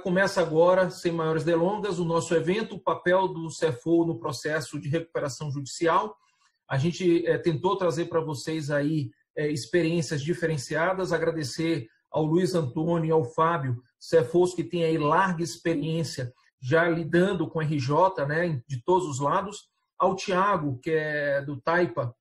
começa agora, sem maiores delongas, o nosso evento, o papel do CFO no processo de recuperação judicial. A gente tentou trazer para vocês aí experiências diferenciadas, agradecer ao Luiz Antônio e ao Fábio, CFOs que têm aí larga experiência já lidando com RJ, né, de todos os lados, ao Tiago, que é do Taipa,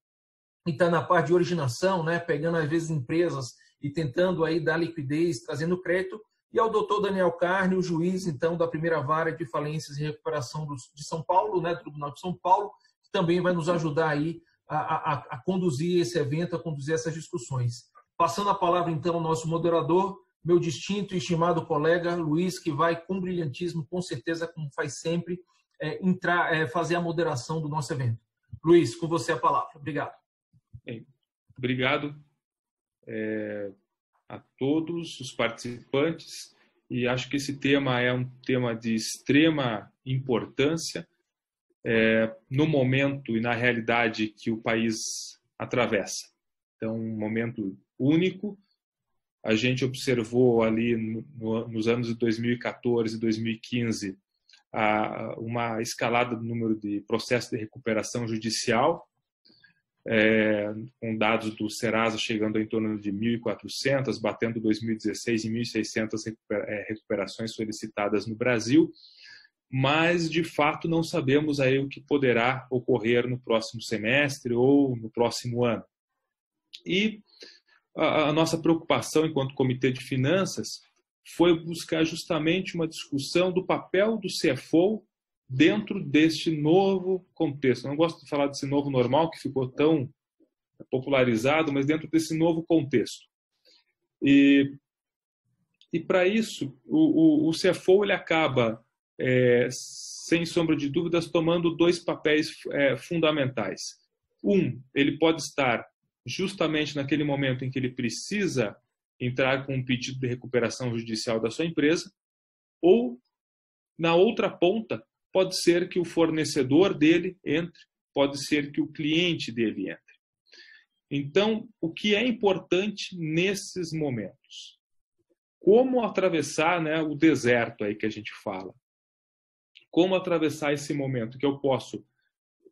e está na parte de originação, né, pegando às vezes empresas e tentando aí dar liquidez, trazendo crédito, e ao doutor Daniel Carne, o juiz, então, da primeira vara de falências e recuperação de São Paulo, né, do Tribunal de São Paulo, que também vai nos ajudar aí a conduzir esse evento, a conduzir essas discussões. Passando a palavra, então, ao nosso moderador, meu distinto e estimado colega Luiz, que vai com brilhantismo, com certeza, como faz sempre, fazer a moderação do nosso evento. Luiz, com você a palavra. Obrigado. Bem, obrigado a todos os participantes, e acho que esse tema é um tema de extrema importância no momento e na realidade que o país atravessa. Então, um momento único. A gente observou ali nos anos de 2014 e 2015 uma escalada do número de processos de recuperação judicial, com dados do Serasa chegando em torno de 1.400, batendo 2016 em 1.600 recuperações solicitadas no Brasil, mas de fato não sabemos aí o que poderá ocorrer no próximo semestre ou no próximo ano. E a nossa preocupação enquanto Comitê de Finanças foi buscar justamente uma discussão do papel do CFO dentro deste novo contexto. Eu não gosto de falar desse novo normal, que ficou tão popularizado, mas dentro desse novo contexto. E para isso, o CFO ele acaba, sem sombra de dúvidas, tomando dois papéis fundamentais. Ele pode estar justamente naquele momento em que ele precisa entrar com um pedido de recuperação judicial da sua empresa, ou, na outra ponta, pode ser que o fornecedor dele entre, pode ser que o cliente dele entre. Então, o que é importante nesses momentos? Como atravessar, né, o deserto aí que a gente fala? Como atravessar esse momento que eu posso,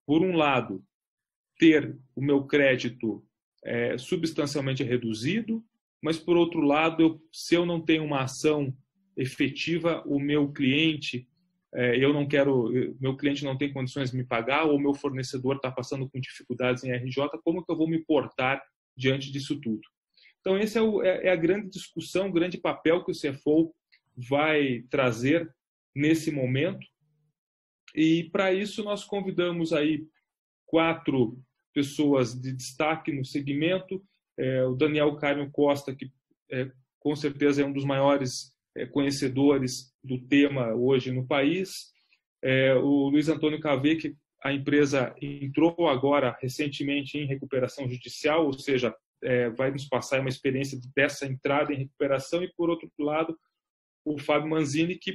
por um lado, ter o meu crédito substancialmente reduzido, mas, por outro lado, se eu não tenho uma ação efetiva, o meu cliente, meu cliente não tem condições de me pagar, ou meu fornecedor está passando com dificuldades em RJ, como que eu vou me portar diante disso tudo? Então, esse é a grande discussão, o grande papel que o CFO vai trazer nesse momento. E, para isso, nós convidamos aí 4 pessoas de destaque no segmento. O Daniel Carne Costa, que com certeza é um dos maiores conhecedores do tema hoje no país. O Luiz Antônio Cavê, que a empresa entrou agora recentemente em recuperação judicial, ou seja, vai nos passar uma experiência dessa entrada em recuperação. E, por outro lado, o Fábio Manzini, que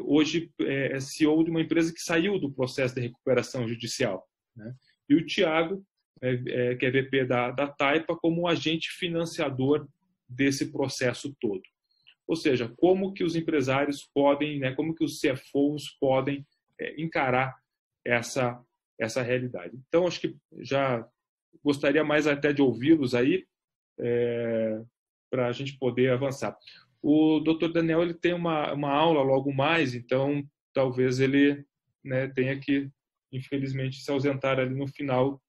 hoje é CEO de uma empresa que saiu do processo de recuperação judicial, né? E o Tiago, que é VP da Taipa, como agente financiador desse processo todo. Ou seja, como que os empresários podem, né, como que os CFOs podem encarar essa realidade. Então, acho que já gostaria mais até de ouvi-los aí, para a gente poder avançar. O Dr. Daniel ele tem uma aula logo mais, então talvez ele, né, tenha que, infelizmente, se ausentar ali no final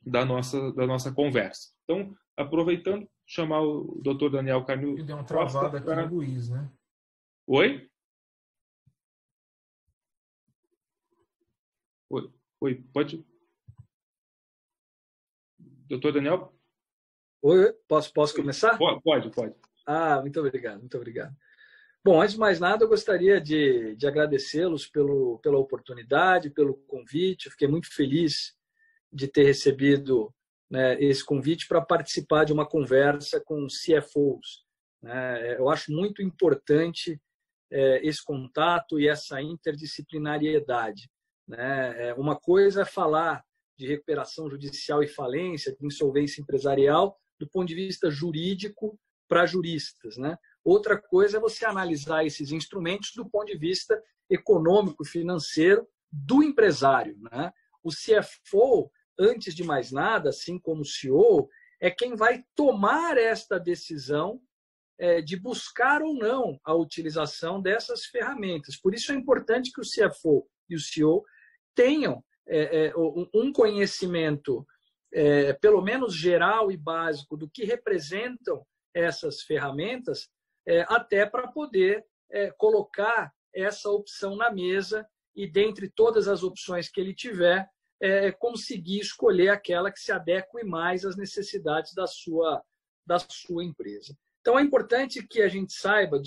da nossa conversa. Então, aproveitando, chamar o Dr. Daniel Carne Costa. Deu uma travada aqui no Luiz, né? Oi? Oi, pode? Dr. Daniel? Oi, posso começar? Pode. Muito obrigado, muito obrigado. Bom, antes de mais nada, eu gostaria de agradecê-los pela oportunidade, pelo convite. Eu fiquei muito feliz de ter recebido, né, esse convite para participar de uma conversa com CFOs. Né? Eu acho muito importante esse contato e essa interdisciplinariedade. Né? Uma coisa é falar de recuperação judicial e falência, de insolvência empresarial, do ponto de vista jurídico para juristas. Né? Outra coisa é você analisar esses instrumentos do ponto de vista econômico, financeiro do empresário, né? O CFO, antes de mais nada, assim como o CEO, é quem vai tomar esta decisão de buscar ou não a utilização dessas ferramentas. Por isso é importante que o CFO e o CEO tenham um conhecimento, pelo menos geral e básico, do que representam essas ferramentas, até para poder colocar essa opção na mesa e, dentre todas as opções que ele tiver, conseguir escolher aquela que se adeque mais às necessidades da sua empresa. Então, é importante que a gente saiba,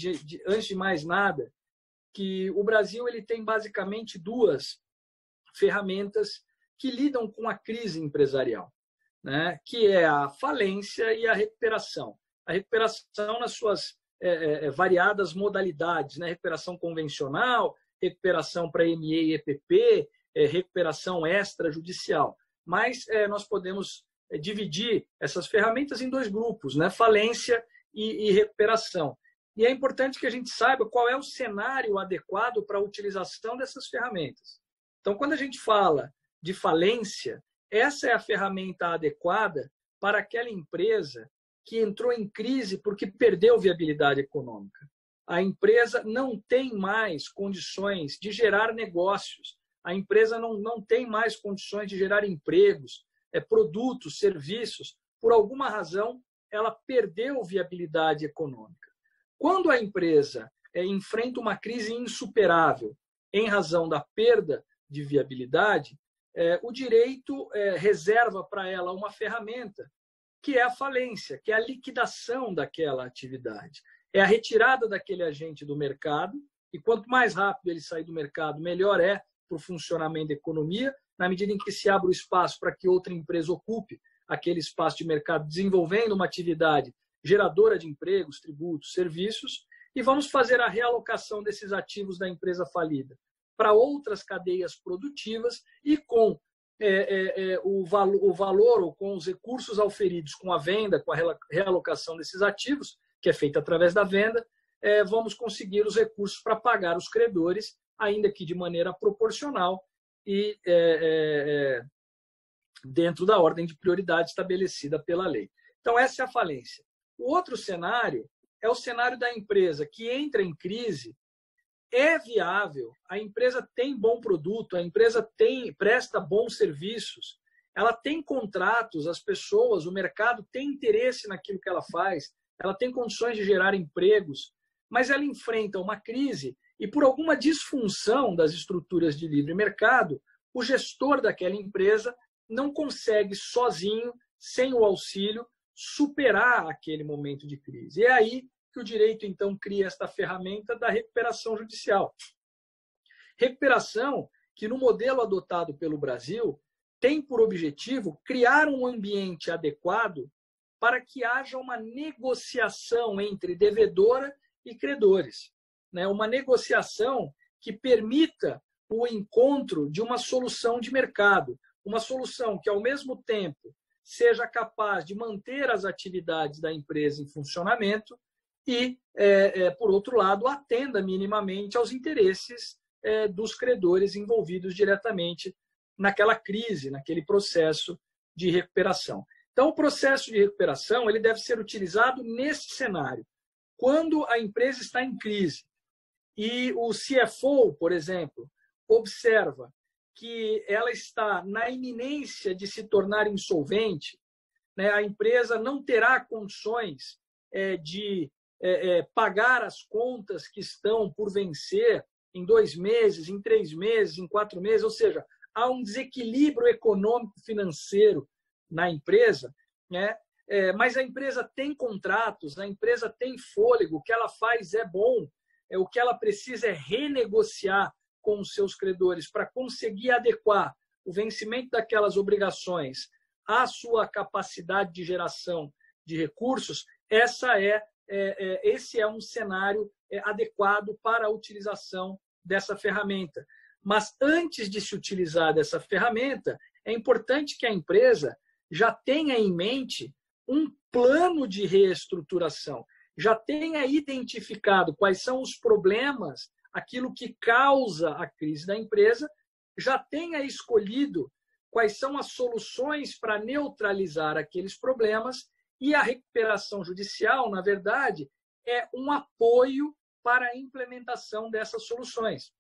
antes de mais nada, que o Brasil ele tem basicamente duas ferramentas que lidam com a crise empresarial, né? Que é a falência e a recuperação. A recuperação nas suas variadas modalidades, né? Recuperação convencional, recuperação para ME e EPP, recuperação extrajudicial. Mas nós podemos dividir essas ferramentas em dois grupos, né? Falência e recuperação. E é importante que a gente saiba qual é o cenário adequado para a utilização dessas ferramentas. Então, quando a gente fala de falência, essa é a ferramenta adequada para aquela empresa que entrou em crise porque perdeu viabilidade econômica. A empresa não tem mais condições de gerar negócios, a empresa não tem mais condições de gerar empregos, produtos, serviços. Por alguma razão, ela perdeu viabilidade econômica. Quando a empresa enfrenta uma crise insuperável em razão da perda de viabilidade, o direito reserva para ela uma ferramenta que é a falência, que é a liquidação daquela atividade. É a retirada daquele agente do mercado, e quanto mais rápido ele sair do mercado, melhor é para o funcionamento da economia, na medida em que se abre o espaço para que outra empresa ocupe aquele espaço de mercado, desenvolvendo uma atividade geradora de empregos, tributos, serviços, e vamos fazer a realocação desses ativos da empresa falida para outras cadeias produtivas e com o valor ou com os recursos auferidos com a venda, com a realocação desses ativos, que é feita através da venda, vamos conseguir os recursos para pagar os credores, ainda que de maneira proporcional e dentro da ordem de prioridade estabelecida pela lei. Então, essa é a falência. O outro cenário é o cenário da empresa que entra em crise, é viável, a empresa tem bom produto, a empresa presta bons serviços, ela tem contratos, as pessoas, o mercado tem interesse naquilo que ela faz, ela tem condições de gerar empregos, mas ela enfrenta uma crise e, por alguma disfunção das estruturas de livre mercado, o gestor daquela empresa não consegue sozinho, sem o auxílio, superar aquele momento de crise. E é aí que o direito, então, cria esta ferramenta da recuperação judicial. Recuperação que, no modelo adotado pelo Brasil, tem por objetivo criar um ambiente adequado para que haja uma negociação entre devedora e credores, né? Uma negociação que permita o encontro de uma solução de mercado, uma solução que, ao mesmo tempo, seja capaz de manter as atividades da empresa em funcionamento e, por outro lado, atenda minimamente aos interesses dos credores envolvidos diretamente naquela crise, naquele processo de recuperação. Então, o processo de recuperação ele deve ser utilizado nesse cenário. Quando a empresa está em crise e o CFO, por exemplo, observa que ela está na iminência de se tornar insolvente, né, a empresa não terá condições de pagar as contas que estão por vencer em 2 meses, em 3 meses, em 4 meses, ou seja, há um desequilíbrio econômico-financeiro na empresa, né? Mas a empresa tem contratos, a empresa tem fôlego, o que ela faz é bom, o que ela precisa é renegociar com os seus credores para conseguir adequar o vencimento daquelas obrigações à sua capacidade de geração de recursos. Esse é um cenário adequado para a utilização dessa ferramenta. Mas antes de se utilizar dessa ferramenta, é importante que a empresa já tenha em mente um plano de reestruturação. já tenha identificado quais são os problemas, aquilo que causa a crise da empresa, já tenha escolhido quais são as soluções para neutralizar aqueles problemas, e a recuperação judicial, na verdade, é um apoio para a implementação dessas soluções.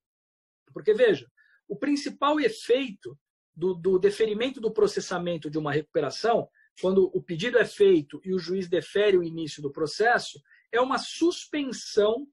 Porque, veja, o principal efeito do deferimento do processamento de uma recuperação, quando o pedido é feito e o juiz defere o início do processo, é uma suspensão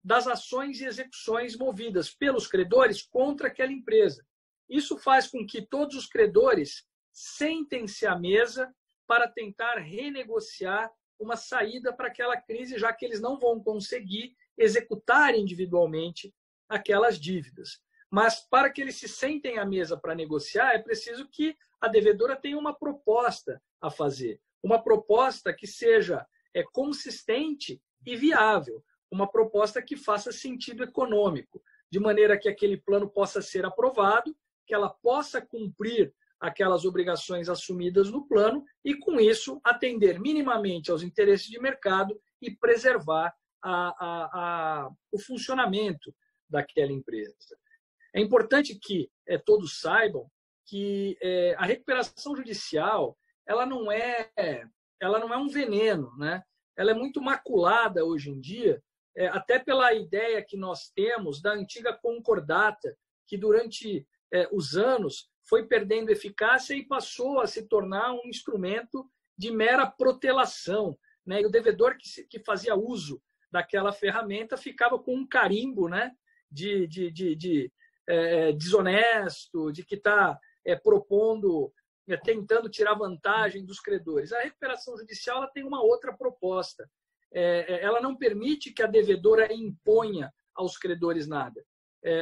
das ações e execuções movidas pelos credores contra aquela empresa. Isso faz com que todos os credores sentem-se à mesa para tentar renegociar uma saída para aquela crise, já que eles não vão conseguir executar individualmente aquelas dívidas. Mas para que eles se sentem à mesa para negociar, é preciso que a devedora tenha uma proposta a fazer, uma proposta que seja consistente e viável, uma proposta que faça sentido econômico, de maneira que aquele plano possa ser aprovado, que ela possa cumprir aquelas obrigações assumidas no plano e, com isso, atender minimamente aos interesses de mercado e preservar o funcionamento daquela empresa. É importante que todos saibam que a recuperação judicial ela não é um veneno, né? Ela é muito maculada hoje em dia, até pela ideia que nós temos da antiga concordata, que durante os anos foi perdendo eficácia e passou a se tornar um instrumento de mera protelação, né? E o devedor que fazia uso daquela ferramenta ficava com um carimbo, né? de desonesto, de que está propondo, tentando tirar vantagem dos credores. A recuperação judicial ela tem uma outra proposta. Ela não permite que a devedora imponha aos credores nada.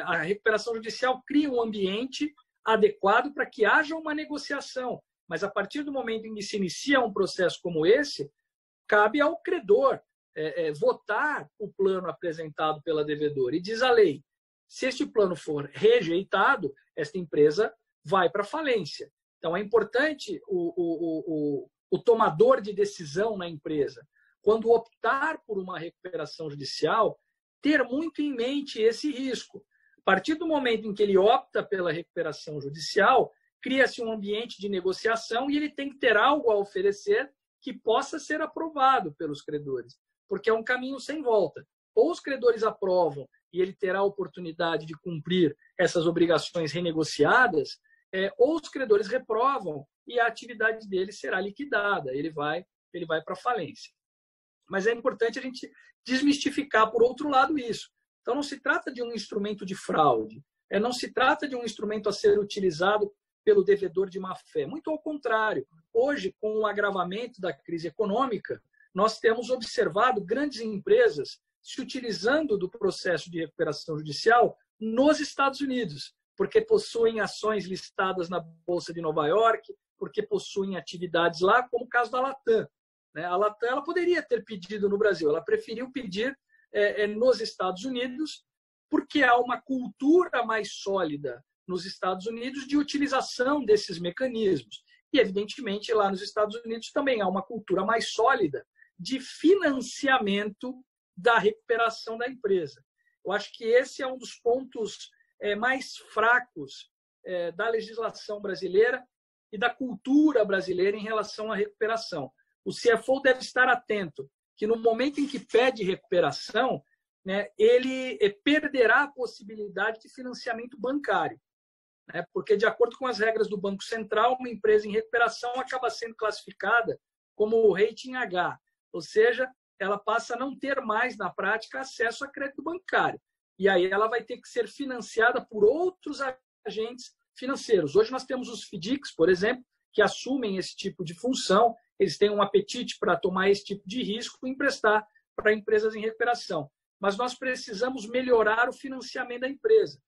A recuperação judicial cria um ambiente adequado para que haja uma negociação, mas a partir do momento em que se inicia um processo como esse, cabe ao credor votar o plano apresentado pela devedora. E diz a lei, se este plano for rejeitado, esta empresa vai para falência. Então, é importante o tomador de decisão na empresa, quando optar por uma recuperação judicial, ter muito em mente esse risco. A partir do momento em que ele opta pela recuperação judicial, cria-se um ambiente de negociação e ele tem que ter algo a oferecer que possa ser aprovado pelos credores, porque é um caminho sem volta. Ou os credores aprovam e ele terá a oportunidade de cumprir essas obrigações renegociadas, ou os credores reprovam e a atividade dele será liquidada, ele vai para a falência. Mas é importante a gente desmistificar, por outro lado, isso. Então, não se trata de um instrumento de fraude, não se trata de um instrumento a ser utilizado pelo devedor de má-fé. Muito ao contrário. Hoje, com o agravamento da crise econômica, nós temos observado grandes empresas se utilizando do processo de recuperação judicial nos Estados Unidos, porque possuem ações listadas na Bolsa de Nova York, porque possuem atividades lá, como o caso da Latam. A Latam ela poderia ter pedido no Brasil, ela preferiu pedir nos Estados Unidos, porque há uma cultura mais sólida nos Estados Unidos de utilização desses mecanismos. E, evidentemente, lá nos Estados Unidos também há uma cultura mais sólida de financiamento da recuperação da empresa. Eu acho que esse é um dos pontos mais fracos da legislação brasileira e da cultura brasileira em relação à recuperação. O CFO deve estar atento que no momento em que pede recuperação, ele perderá a possibilidade de financiamento bancário. Porque, de acordo com as regras do Banco Central, uma empresa em recuperação acaba sendo classificada como rating H, ou seja, ela passa a não ter mais, na prática, acesso a crédito bancário. E aí ela vai ter que ser financiada por outros agentes financeiros. Hoje nós temos os FDICs, por exemplo, que assumem esse tipo de função, eles têm um apetite para tomar esse tipo de risco e emprestar para empresas em recuperação. Mas nós precisamos melhorar o financiamento da empresa.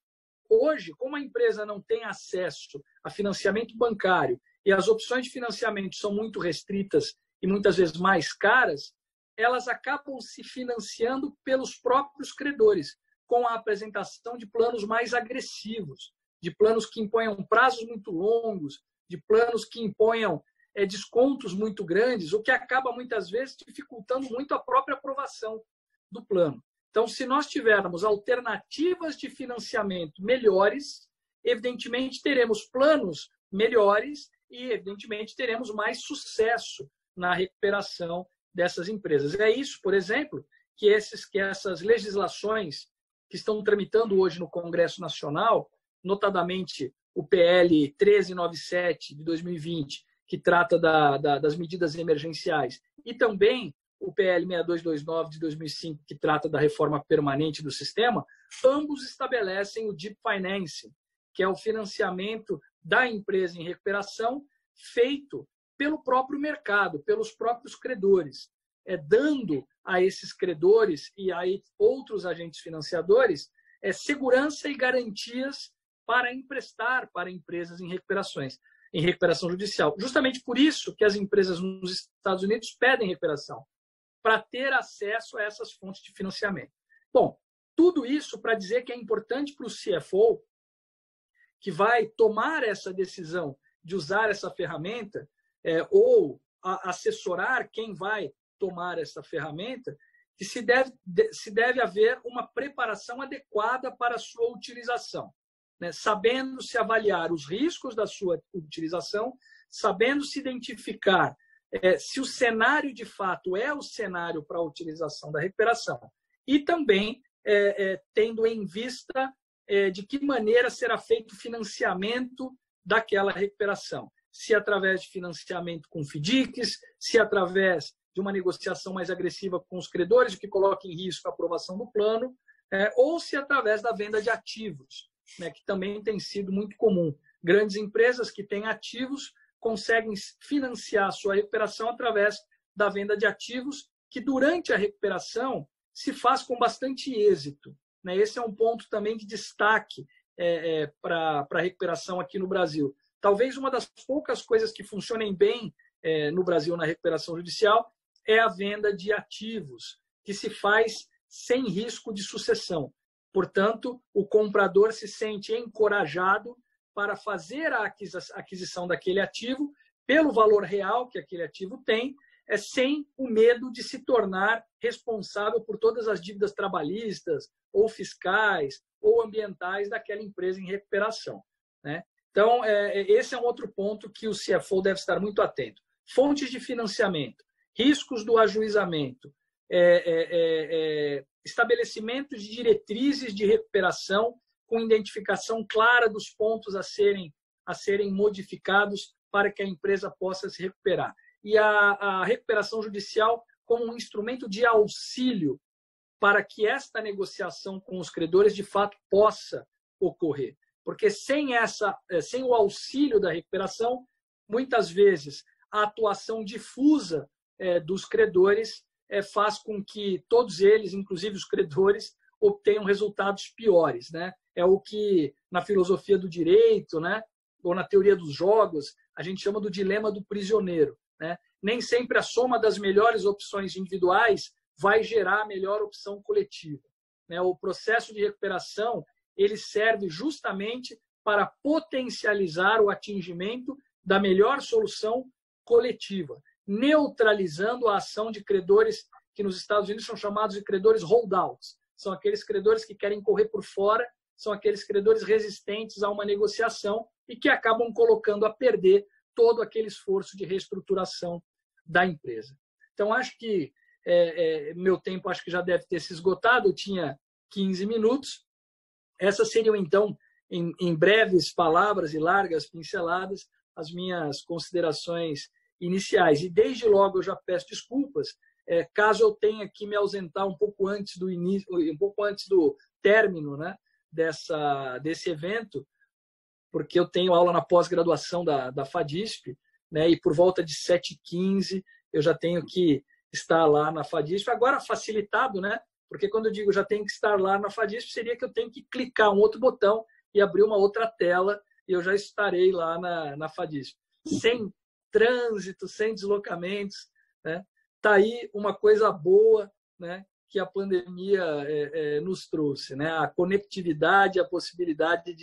Hoje, como a empresa não tem acesso a financiamento bancário e as opções de financiamento são muito restritas e muitas vezes mais caras, elas acabam se financiando pelos próprios credores, com a apresentação de planos mais agressivos, de planos que imponham prazos muito longos, de planos que imponham descontos muito grandes, o que acaba muitas vezes dificultando muito a própria aprovação do plano. Então, se nós tivermos alternativas de financiamento melhores, evidentemente teremos planos melhores e, evidentemente, teremos mais sucesso na recuperação dessas empresas. É isso, por exemplo, que essas legislações que estão tramitando hoje no Congresso Nacional, notadamente o PL 1397 de 2020, que trata das medidas emergenciais, e também o PL 6229 de 2005, que trata da reforma permanente do sistema, ambos estabelecem o Deep Financing, que é o financiamento da empresa em recuperação feito pelo próprio mercado, pelos próprios credores, dando a esses credores e a outros agentes financiadores segurança e garantias para emprestar para empresas em recuperação judicial. Justamente por isso que as empresas nos Estados Unidos pedem recuperação, para ter acesso a essas fontes de financiamento. Bom, tudo isso para dizer que é importante para o CFO, que vai tomar essa decisão de usar essa ferramenta, ou assessorar quem vai tomar essa ferramenta, que se deve haver uma preparação adequada para a sua utilização, né? Sabendo se avaliar os riscos da sua utilização, sabendo se identificar se o cenário de fato é o cenário para a utilização da recuperação e também tendo em vista de que maneira será feito o financiamento daquela recuperação. Se através de financiamento com FDICs, se através de uma negociação mais agressiva com os credores, o que coloca em risco a aprovação do plano, ou se através da venda de ativos, né, que também tem sido muito comum. Grandes empresas que têm ativos conseguem financiar a sua recuperação através da venda de ativos, que durante a recuperação se faz com bastante êxito, né? Esse é um ponto também de destaque para a recuperação aqui no Brasil. Talvez uma das poucas coisas que funcionem bem no Brasil na recuperação judicial é a venda de ativos, que se faz sem risco de sucessão. Portanto, o comprador se sente encorajado para fazer a aquisição daquele ativo pelo valor real que aquele ativo tem, sem o medo de se tornar responsável por todas as dívidas trabalhistas ou fiscais ou ambientais daquela empresa em recuperação, né? Então, esse é um outro ponto que o CFO deve estar muito atento. Fontes de financiamento, riscos do ajuizamento, estabelecimento de diretrizes de recuperação com identificação clara dos pontos a serem modificados para que a empresa possa se recuperar. E a recuperação judicial como um instrumento de auxílio para que esta negociação com os credores de fato possa ocorrer. Porque sem o auxílio da recuperação, muitas vezes a atuação difusa dos credores faz com que todos eles, inclusive os credores, obtenham resultados piores, né? É o que na filosofia do direito, né, ou na teoria dos jogos, a gente chama do dilema do prisioneiro, né? Nem sempre a soma das melhores opções individuais vai gerar a melhor opção coletiva, né? O processo de recuperação ele serve justamente para potencializar o atingimento da melhor solução coletiva, neutralizando a ação de credores que nos Estados Unidos são chamados de credores holdouts. São aqueles credores que querem correr por fora, são aqueles credores resistentes a uma negociação e que acabam colocando a perder todo aquele esforço de reestruturação da empresa. Então, acho que meu tempo acho que já deve ter se esgotado, eu tinha 15 minutos. Essas seriam, então, em breves palavras e largas pinceladas, as minhas considerações iniciais. E desde logo eu já peço desculpas, caso eu tenha que me ausentar um pouco antes do início, um pouco antes do término, né, desse evento, porque eu tenho aula na pós-graduação da FADISP, né, e por volta de 7h15 eu já tenho que estar lá na FADISP. Agora facilitado, né? Porque quando eu digo já tenho que estar lá na FADISP, seria que eu tenho que clicar um outro botão e abrir uma outra tela e eu já estarei lá na FADISP. Sem trânsito, sem deslocamentos, né? Tá aí uma coisa boa, né, que a pandemia nos trouxe, né? A conectividade, a possibilidade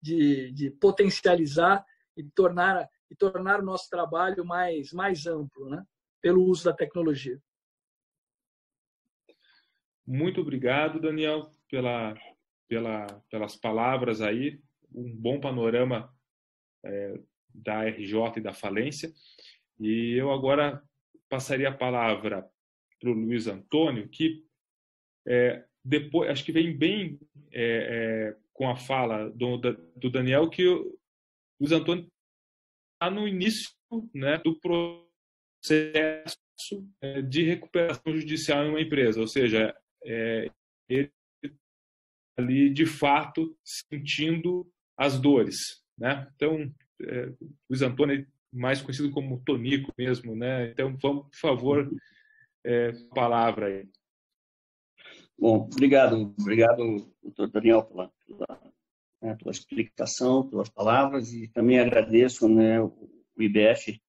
de potencializar e e tornar o nosso trabalho mais amplo, né? Pelo uso da tecnologia. Muito obrigado, Daniel, pelas palavras aí. Um bom panorama da RJ e da falência. E eu agora passaria a palavra para o Luiz Antônio, que depois, acho que vem bem com a fala do Daniel, que o Luiz Antônio está no início, né, do processo de recuperação judicial em uma empresa, ou seja, ele ali de fato sentindo as dores, né? Então, Luiz Antônio, mais conhecido como Tonico mesmo, né? Então, vamos, por favor, palavra aí. Bom, obrigado, doutor Daniel, pela explicação, pelas palavras, e também agradeço, né, o IBF,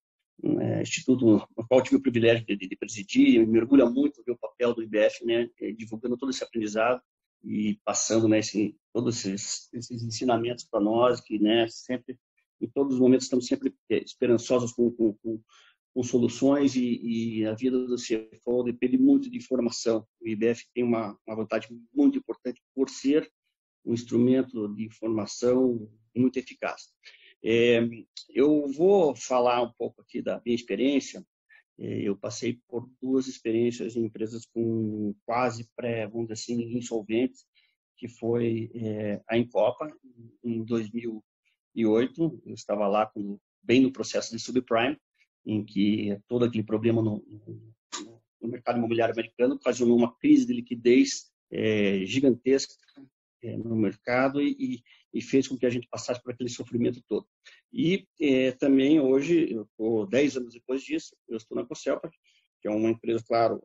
instituto no qual eu tive o privilégio de presidir. Me orgulha muito ver o papel do IBF, né, divulgando todo esse aprendizado e passando, né, todos esses ensinamentos para nós, que, né, sempre, em todos os momentos, estamos sempre esperançosos com soluções, e a vida do CFO depende muito de informação. O IBF tem uma vantagem muito importante por ser um instrumento de informação muito eficaz. Eu vou falar um pouco aqui da minha experiência. Eu passei por 2 experiências em empresas com quase vamos dizer assim, insolventes, que foi a Incopa, em 2008. Eu estava lá bem no processo de subprime, em que todo aquele problema no mercado imobiliário americano ocasionou uma crise de liquidez gigantesca no mercado, e fez com que a gente passasse por aquele sofrimento todo. E também hoje, eu estou 10 anos depois disso, eu estou na Cocelpa, que é uma empresa, claro,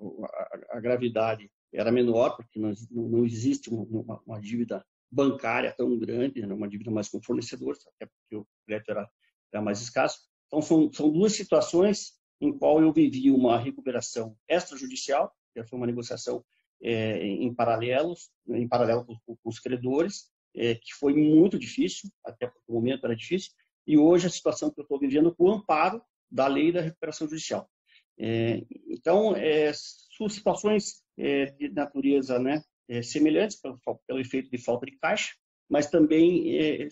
a gravidade era menor, porque não existe uma dívida bancária tão grande, né, uma dívida mais com fornecedores, até porque o crédito era mais escasso. Então, são 2 situações em qual eu vivi uma recuperação extrajudicial, que foi uma negociação em paralelo com os credores, que foi muito difícil, até porque o momento era difícil, e hoje a situação que eu estou vivendo com o amparo da lei da recuperação judicial. Então, são situações de natureza, né, semelhantes pelo efeito de falta de caixa, mas também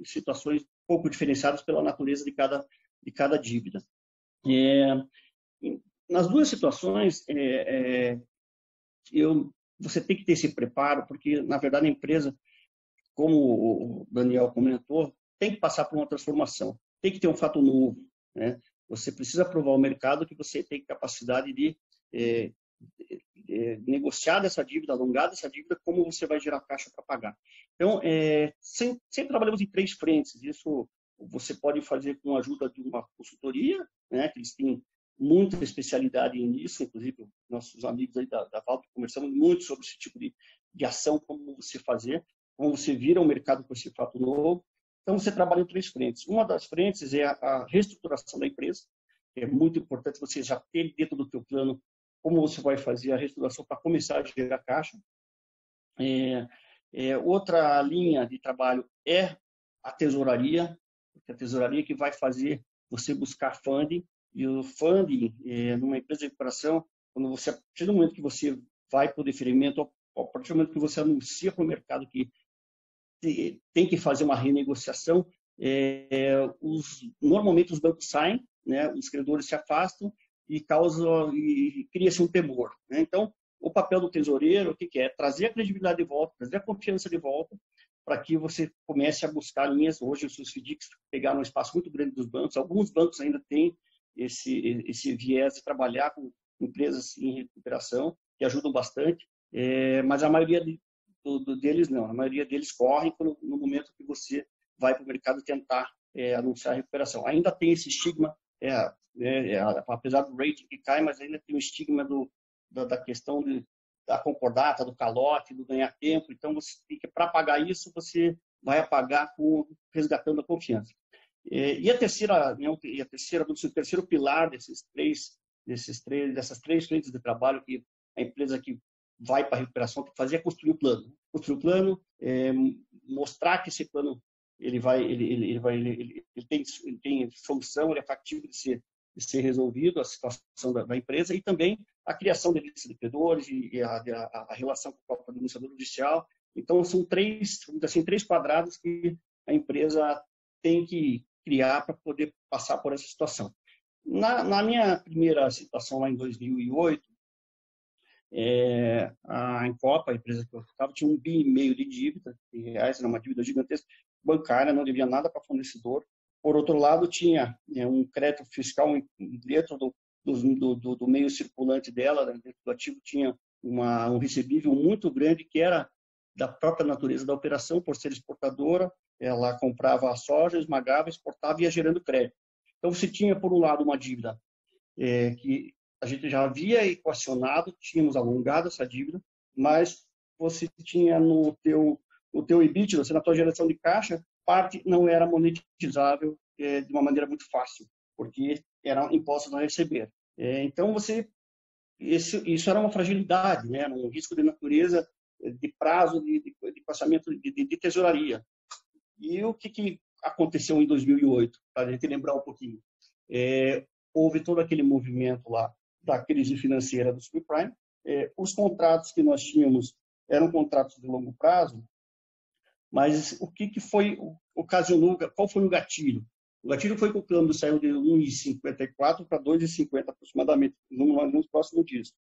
situações um pouco diferenciadas pela natureza de cada dívida. Nas 2 situações, você tem que ter esse preparo, porque, na verdade, a empresa, como o Daniel comentou, tem que passar por uma transformação, tem que ter um fato novo, né? Você precisa provar ao mercado que você tem capacidade de negociar dessa dívida, alongar dessa dívida, como você vai gerar caixa para pagar. Então, sempre trabalhamos em 3 frentes. Isso você pode fazer com a ajuda de uma consultoria, né, que eles têm muita especialidade nisso, inclusive nossos amigos aí da Valp, conversamos muito sobre esse tipo de ação, como você fazer, como você vira o mercado com esse fato novo. Então, você trabalha em 3 frentes. Uma das frentes é a reestruturação da empresa. É muito importante você já ter dentro do teu plano como você vai fazer a reestruturação para começar a gerar caixa. Outra linha de trabalho é a tesouraria, porque a tesouraria que vai fazer você buscar funding. E o funding, numa empresa de recuperação, a partir do momento que você vai para o deferimento, a partir do momento que você anuncia para o mercado que tem que fazer uma renegociação, normalmente os bancos saem, né, os credores se afastam e cria-se um temor, né? Então, o papel do tesoureiro, o que é? Trazer a credibilidade de volta, trazer a confiança de volta, para que você comece a buscar linhas. Hoje, os seus FDICs pegaram um espaço muito grande dos bancos. Alguns bancos ainda têm esse viés de trabalhar com empresas em recuperação, que ajudam bastante, mas a maioria deles não. A maioria deles correm no momento que você vai para o mercado tentar anunciar a recuperação. Ainda tem esse estigma, apesar do rating que cai, mas ainda tem o estigma da questão da concordata, do calote, do ganhar tempo. Então, você tem que, para pagar isso, você vai apagar resgatando a confiança. E o terceiro pilar dessas três frentes de trabalho que a empresa que vai para a recuperação tem que fazer é construir o plano. Construir o plano, mostrar que esse plano ele tem solução, ele é factível de ser resolvido, a situação da empresa, e também a criação de listas de credores e a relação com o próprio administrador judicial. Então, são três quadrados que a empresa tem que criar para poder passar por essa situação. Na minha primeira situação, lá em 2008, a Encopa, a empresa que eu estava, tinha 1,5 bi de dívida, em reais, era uma dívida gigantesca, bancária, não devia nada para fornecedor. Por outro lado, tinha um crédito fiscal dentro do meio circulante dela, dentro do ativo, tinha um recebível muito grande, que era da própria natureza da operação, por ser exportadora. Ela comprava a soja, esmagava, exportava e ia gerando crédito. Então, você tinha, por um lado, uma dívida que a gente já havia equacionado, tínhamos alongado essa dívida, mas você tinha no teu EBITDA, na tua geração de caixa, parte não era monetizável de uma maneira muito fácil, porque eram impostos a receber. Então, isso era uma fragilidade, né? Era um risco de natureza, de prazo, de passamento de tesouraria. E o que aconteceu em 2008, para a gente lembrar um pouquinho? Houve todo aquele movimento lá da crise financeira do subprime. Os contratos que nós tínhamos eram contratos de longo prazo, mas o que foi ocasionou? Qual foi o gatilho? O gatilho foi que o câmbio saiu de 1,54 para 2,50 aproximadamente, nos próximos dias.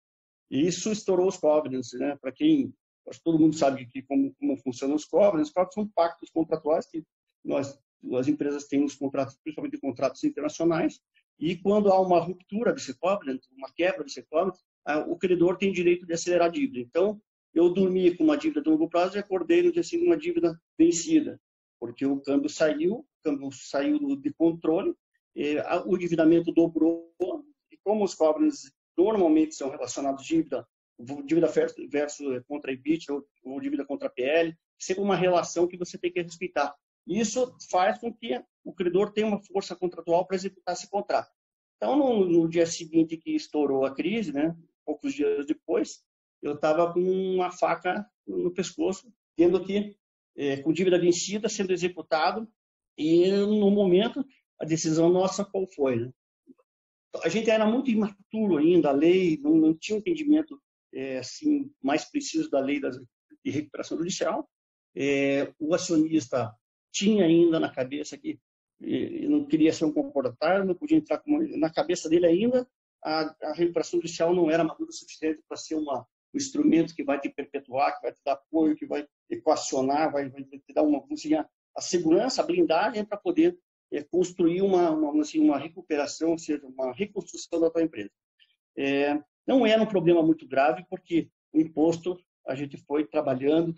E isso estourou os covenants, né? Para quem, acho que todo mundo sabe como funcionam os covenants são pactos contratuais que as empresas têm os contratos, principalmente contratos internacionais, e quando há uma ruptura desse covenant, uma quebra desse covenant, o credor tem direito de acelerar a dívida. Então, eu dormi com uma dívida de longo prazo e acordei no dia seguinte com uma dívida vencida, porque o câmbio saiu de controle, o endividamento dobrou, e como os covenants normalmente são relacionados à dívida versus contra EBITDA ou dívida contra PL, sempre uma relação que você tem que respeitar. Isso faz com que o credor tenha uma força contratual para executar esse contrato. Então, no dia seguinte que estourou a crise, né, poucos dias depois, eu estava com uma faca no pescoço, tendo que, com dívida vencida, sendo executado, e no momento, a decisão nossa qual foi? Né? A gente era muito imaturo ainda, a lei, não tinha um entendimento assim, mais preciso da lei de recuperação judicial. O acionista tinha ainda na cabeça que não queria ser um comportado, não podia entrar na cabeça dele ainda, a recuperação judicial não era madura o suficiente para ser um instrumento que vai te perpetuar, que vai te dar apoio, que vai equacionar, vai te dar a segurança, a blindagem para poder construir uma recuperação, ou seja, uma reconstrução da tua empresa. Não era um problema muito grave, porque o imposto, a gente foi trabalhando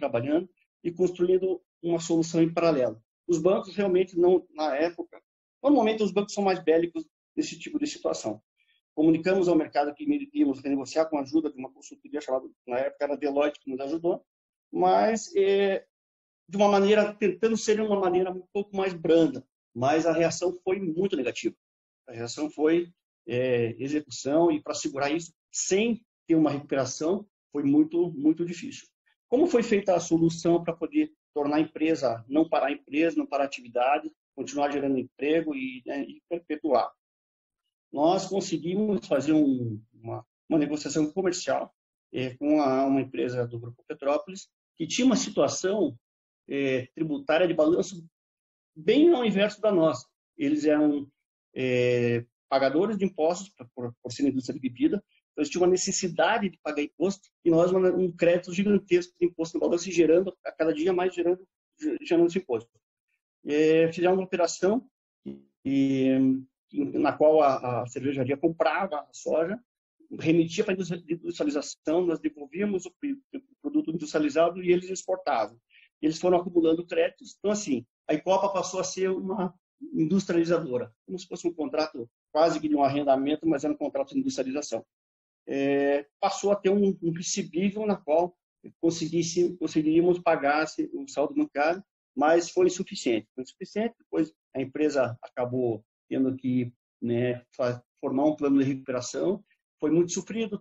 e construindo uma solução em paralelo. Os bancos realmente não, na época, normalmente os bancos são mais bélicos nesse tipo de situação. Comunicamos ao mercado que iríamos renegociar com a ajuda de uma consultoria chamada, na época era Deloitte, que nos ajudou, mas de uma maneira, tentando ser uma maneira um pouco mais branda, mas a reação foi muito negativa. A reação foi execução, e para segurar isso, sem ter uma recuperação, foi muito, muito difícil. Como foi feita a solução para poder tornar a empresa, não parar a atividade, continuar gerando emprego e perpetuar? Nós conseguimos fazer uma negociação comercial com uma empresa do Grupo Petrópolis, que tinha uma situação tributária de balanço bem ao inverso da nossa. Eles eram pagadores de impostos por ser indústria de bebida, então eles tinham uma necessidade de pagar imposto, e nós um crédito gigantesco de imposto no balanço, e gerando a cada dia mais gerando esse imposto. Fizemos uma operação na qual a cervejaria comprava a soja, remetia para a industrialização, nós devolvíamos o produto industrializado e eles exportavam. Eles foram acumulando créditos. Então, assim, a Encopa passou a ser uma industrializadora, como se fosse um contrato quase que de um arrendamento, mas era um contrato de industrialização. Passou a ter um recebível na qual conseguiríamos pagar o saldo bancário, mas foi insuficiente. Depois a empresa acabou tendo que formar um plano de recuperação. Foi muito sofrido,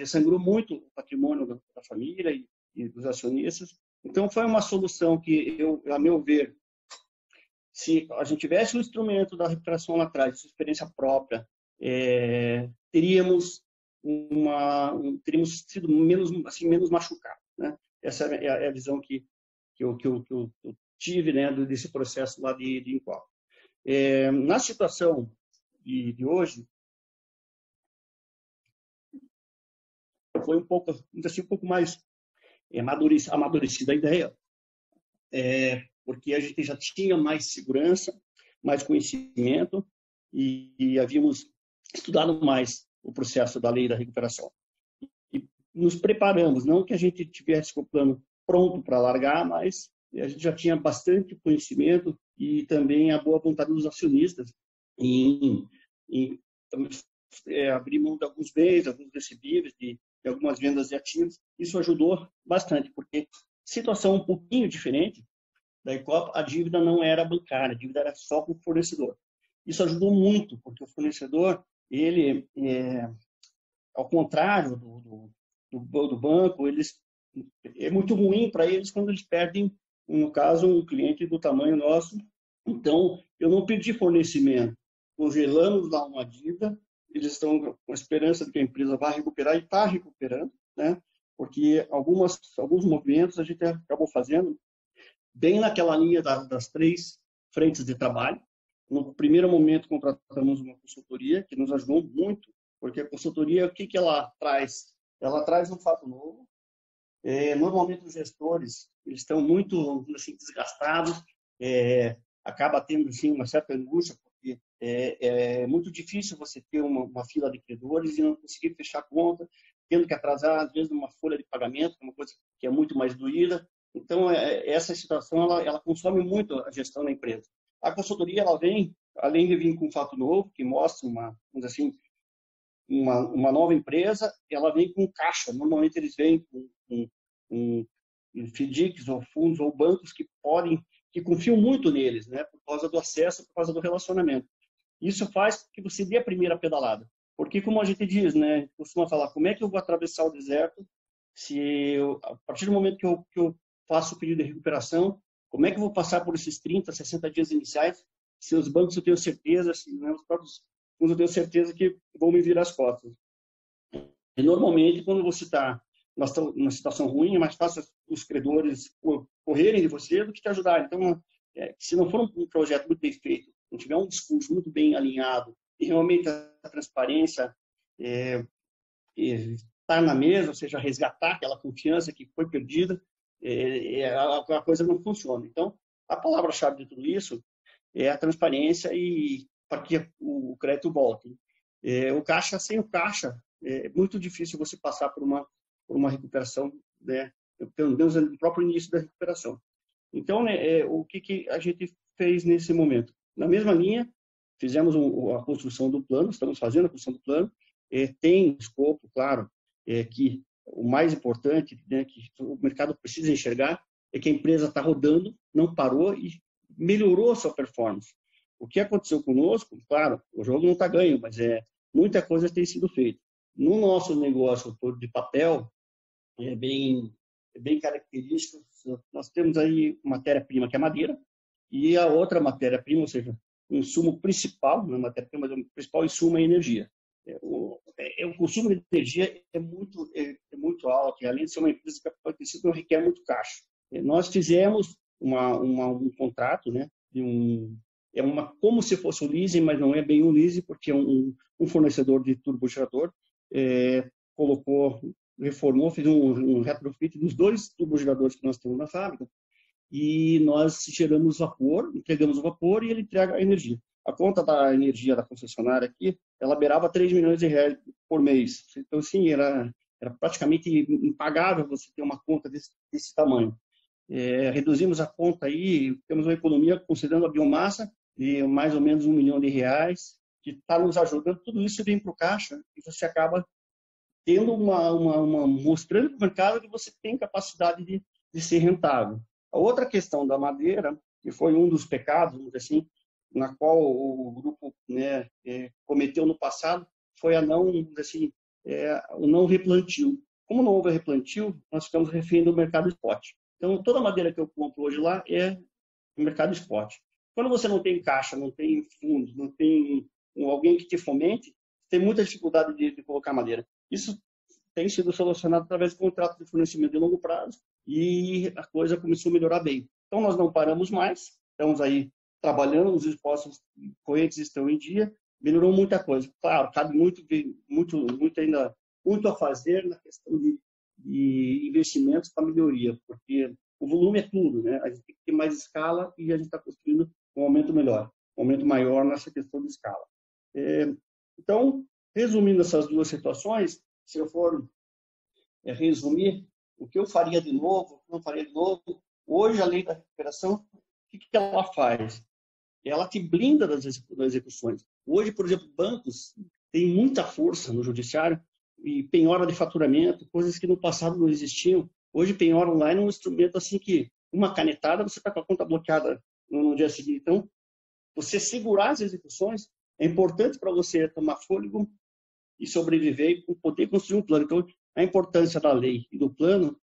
sangrou muito o patrimônio da família e dos acionistas. Então, foi uma solução que a meu ver, se a gente tivesse o instrumento da recuperação lá atrás, experiência própria, teríamos sido menos machucados, né? Essa é a visão que eu tive, né, desse processo lá de Incoal. Na situação de hoje, foi um pouco mais amadurecida a ideia, porque a gente já tinha mais segurança, mais conhecimento e havíamos estudado mais o processo da lei da recuperação. E nos preparamos, não que a gente tivesse com o plano pronto para largar, mas a gente já tinha bastante conhecimento e também a boa vontade dos acionistas em abrir mão de alguns bens, alguns recebíveis, de algumas vendas de ativos. Isso ajudou bastante, porque situação um pouquinho diferente da Incoal, a dívida não era bancária, a dívida era só com o fornecedor. Isso ajudou muito, porque o fornecedor, ele, ao contrário do banco, é muito ruim para eles quando eles perdem, no caso, um cliente do tamanho nosso. Então, eu não perdi fornecimento. Congelamos lá uma dívida, eles estão com a esperança de que a empresa vai recuperar e está recuperando, né? Porque alguns movimentos a gente acabou fazendo bem naquela linha das 3 frentes de trabalho. No primeiro momento, contratamos uma consultoria que nos ajudou muito, porque a consultoria, o que ela traz? Ela traz um fato novo. Normalmente, os gestores eles estão muito assim, desgastados, acaba tendo assim, uma certa angústia, porque é muito difícil você ter uma fila de credores e não conseguir fechar a conta, tendo que atrasar, às vezes, uma folha de pagamento, uma coisa que é muito mais doída. Então, essa situação ela consome muito a gestão da empresa. A consultoria ela vem, além de vir com um fato novo, que mostra uma nova empresa, ela vem com caixa. Normalmente, eles vêm com FDICs ou fundos ou bancos que confiam muito neles, né, por causa do acesso, por causa do relacionamento. Isso faz que você dê a primeira pedalada. Porque, como a gente diz, né, costuma falar, como é que eu vou atravessar o deserto a partir do momento que eu faço o pedido de recuperação, como é que eu vou passar por esses 30, 60 dias iniciais, se os bancos eu tenho certeza, se os próprios fundos eu tenho certeza que vão me virar as costas. E, normalmente, quando você está numa situação ruim, é mais fácil os credores correrem de você do que te ajudar. Então, se não for um projeto muito bem feito, não tiver um discurso muito bem alinhado e realmente a transparência estar na mesa, ou seja, resgatar aquela confiança que foi perdida, a coisa não funciona. Então, a palavra-chave de tudo isso é a transparência e para que o crédito volte. O caixa, sem o caixa, é muito difícil você passar por uma recuperação, né, pelo menos no próprio início da recuperação. Então, né, o que a gente fez nesse momento? Na mesma linha, fizemos a construção do plano, estamos fazendo a construção do plano, tem escopo, claro, que o mais importante, né, que o mercado precisa enxergar, é que a empresa está rodando, não parou e melhorou a sua performance. O que aconteceu conosco, claro, o jogo não está ganho, mas muita coisa tem sido feita. No nosso negócio todo de papel, é bem característico, nós temos aí matéria-prima, que é madeira, e a outra matéria-prima, ou seja, o insumo principal, não é matéria-prima, mas o principal insumo é energia. O consumo de energia é muito alto, e além de ser uma empresa que capital tecido, requer muito caixa. Nós fizemos um contrato, né, como se fosse um leasing, mas não é bem um leasing, porque é um fornecedor de turbogerador, reformou, fez um retrofit dos 2 turbogeradores que nós temos na fábrica, e nós geramos vapor, entregamos o vapor e ele entrega a energia. A conta da energia da concessionária aqui, ela beirava 3 milhões de reais por mês. Então, assim, era praticamente impagável você ter uma conta desse tamanho. Reduzimos a conta aí, temos uma economia, considerando a biomassa, de mais ou menos R$1 milhão, que está nos ajudando. Tudo isso vem para o caixa e você acaba tendo mostrando para o mercado que você tem capacidade de ser rentável. A outra questão da madeira, que foi um dos pecados, assim, na qual o grupo, né, cometeu no passado, foi o não replantio. Como não houve replantio, nós ficamos refém do mercado spot. Então, toda a madeira que eu compro hoje lá é no mercado spot. Quando você não tem caixa, não tem fundos, não tem alguém que te fomente, tem muita dificuldade de colocar madeira. Isso tem sido solucionado através de contratos de fornecimento de longo prazo e a coisa começou a melhorar bem. Então, nós não paramos mais, estamos aí trabalhando, os esforços correntes estão em dia, melhorou muita coisa. Claro, cabe muito ainda muito a fazer na questão de investimentos para melhoria, porque o volume é tudo, né? A gente tem que ter mais escala e a gente está construindo um aumento melhor, um aumento maior nessa questão de escala. Então, resumindo essas duas situações, se eu for resumir o que eu faria de novo, o que eu não faria de novo, hoje a lei da recuperação, o que ela faz? Ela te blinda das execuções. Hoje, por exemplo, bancos têm muita força no judiciário e penhora de faturamento, coisas que no passado não existiam. Hoje, penhora online é um instrumento assim que uma canetada você está com a conta bloqueada no dia seguinte. Então, você segurar as execuções é importante para você tomar fôlego e sobreviver e poder construir um plano. Então, a importância da lei e do plano,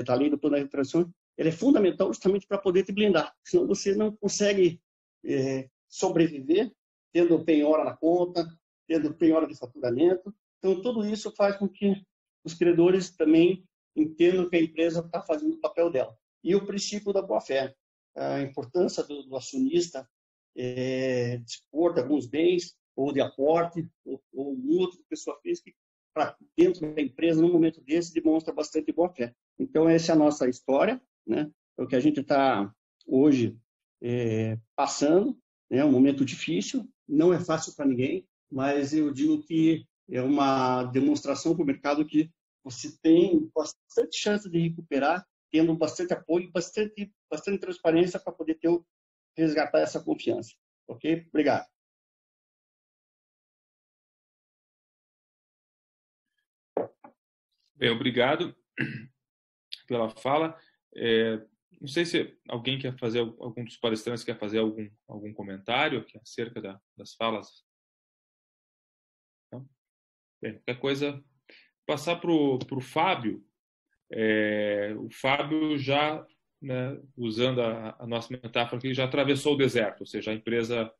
da lei do plano da recuperação, ela é fundamental justamente para poder te blindar. Senão você não consegue sobreviver tendo penhora na conta, tendo penhora de faturamento. Então, tudo isso faz com que os credores também entendam que a empresa está fazendo o papel dela. E o princípio da boa-fé, a importância do acionista dispor de alguns bens, ou de aporte, ou mútuo de pessoa física, para dentro da empresa, num momento desse, demonstra bastante boa-fé. Então, essa é a nossa história, né? É o que a gente está hoje passando, né? Um momento difícil, não é fácil para ninguém, mas eu digo que é uma demonstração para o mercado que você tem bastante chance de recuperar, tendo bastante apoio, bastante transparência para poder resgatar essa confiança. Ok? Obrigado. Bem, obrigado pela fala. Não sei se alguém quer fazer, algum dos palestrantes quer fazer algum comentário aqui acerca das falas. Não? Bem, qualquer coisa, passar para o Fábio. O Fábio já, né, usando a nossa metáfora aqui, já atravessou o deserto, ou seja, a empresa,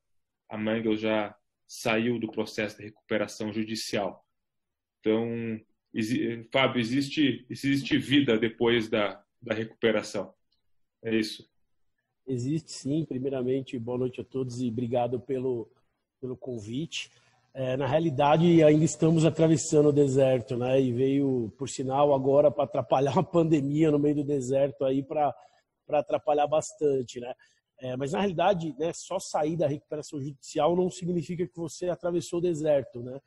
a Mangels, já saiu do processo de recuperação judicial. Então, Fábio, existe vida depois da recuperação? É isso? Existe sim. Primeiramente, boa noite a todos e obrigado pelo convite. Na realidade, ainda estamos atravessando o deserto, né? E veio, por sinal, agora para atrapalhar uma pandemia no meio do deserto aí para atrapalhar bastante, né? Mas na realidade, né, só sair da recuperação judicial não significa que você atravessou o deserto, né?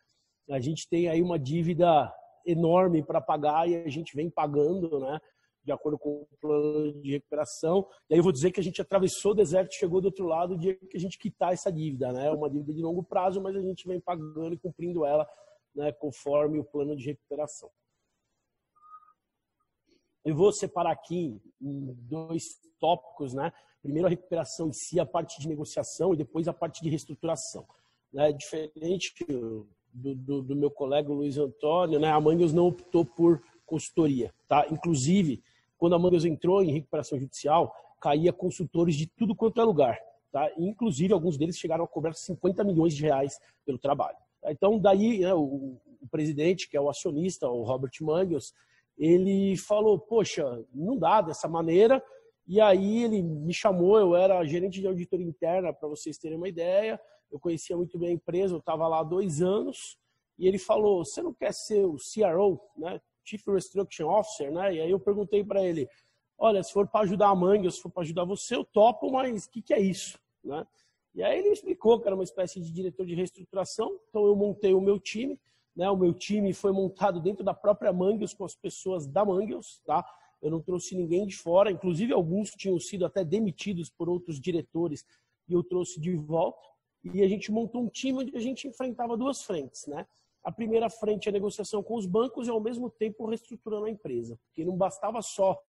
A gente tem aí uma dívida enorme para pagar e a gente vem pagando, né, de acordo com o plano de recuperação. E aí eu vou dizer que a gente atravessou o deserto e chegou do outro lado o dia que a gente quitar essa dívida, né? É uma dívida de longo prazo, mas a gente vem pagando e cumprindo ela, né, conforme o plano de recuperação. Eu vou separar aqui em dois tópicos, né? Primeiro a recuperação em si, a parte de negociação, e depois a parte de reestruturação, né? Diferente do meu colega Luiz Antônio, né? A Mangels não optou por consultoria, tá? Inclusive, quando a Mangels entrou em recuperação judicial, caía consultores de tudo quanto é lugar, tá? Inclusive, alguns deles chegaram a cobrar 50 milhões de reais pelo trabalho. Tá? Então, daí, né, o presidente, que é o acionista, o Robert Mangels, ele falou, poxa, não dá dessa maneira. E aí ele me chamou, eu era gerente de auditoria interna, para vocês terem uma ideia. Eu conhecia muito bem a empresa, eu estava lá há 2 anos. E ele falou, você não quer ser o CRO, né? Chief Restructuring Officer, né? E aí eu perguntei para ele, olha, se for para ajudar a Mangels, se for para ajudar você, eu topo, mas o que é isso, né? E aí ele me explicou que era uma espécie de diretor de reestruturação. Então eu montei o meu time, né? O meu time foi montado dentro da própria Mangels, com as pessoas da Mangels, tá? Eu não trouxe ninguém de fora, inclusive alguns tinham sido até demitidos por outros diretores e eu trouxe de volta. E a gente montou um time onde a gente enfrentava 2 frentes, né? A primeira frente é a negociação com os bancos e, ao mesmo tempo, reestruturando a empresa. Porque não bastava só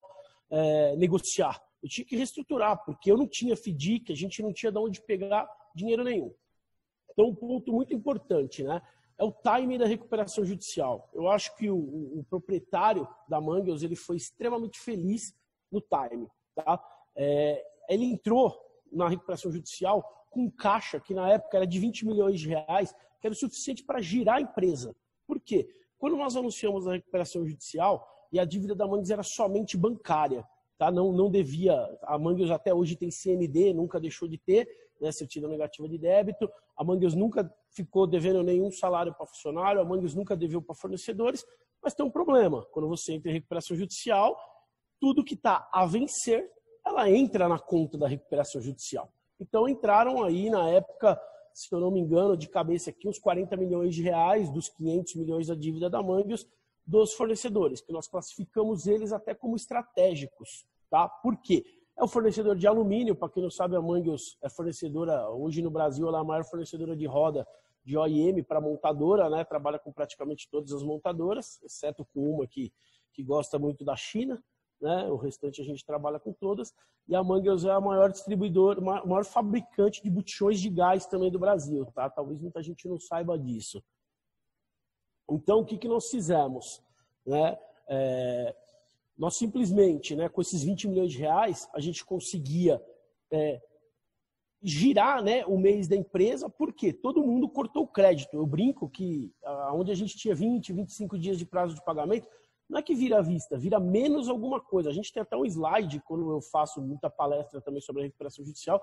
negociar. Eu tinha que reestruturar, porque eu não tinha FDIC, a gente não tinha de onde pegar dinheiro nenhum. Então, um ponto muito importante, né? É o timing da recuperação judicial. Eu acho que o proprietário da Mangels, ele foi extremamente feliz no timing, tá? Ele entrou na recuperação judicial com caixa, que na época era de 20 milhões de reais, que era o suficiente para girar a empresa. Por quê? Quando nós anunciamos a recuperação judicial, e a dívida da Mangues era somente bancária, tá? Não devia, a Mangues até hoje tem CND, nunca deixou de ter, né, certidão negativa de débito, a Mangues nunca ficou devendo nenhum salário para funcionário, a Mangues nunca deveu para fornecedores, mas tem um problema, quando você entra em recuperação judicial, tudo que está a vencer, ela entra na conta da recuperação judicial. Então entraram aí na época, se eu não me engano, de cabeça aqui, uns 40 milhões de reais dos 500 milhões da dívida da Mangues dos fornecedores, que nós classificamos eles até como estratégicos. Tá? Por quê? É o fornecedor de alumínio, para quem não sabe, a Mangues é fornecedora, hoje no Brasil, ela é a maior fornecedora de roda de OEM para montadora, né? Trabalha com praticamente todas as montadoras, exceto com uma que gosta muito da China, né? O restante a gente trabalha com todas. E a Mangues é a maior distribuidora, maior fabricante de botijões de gás também do Brasil. Tá? Talvez muita gente não saiba disso. Então, o que nós fizemos? Né? Nós simplesmente, né, com esses 20 milhões de reais, a gente conseguia girar, né, o mês da empresa, porque todo mundo cortou o crédito. Eu brinco que onde a gente tinha 20, 25 dias de prazo de pagamento, não é que vira à vista, vira menos alguma coisa. A gente tem até um slide, quando eu faço muita palestra também sobre a recuperação judicial,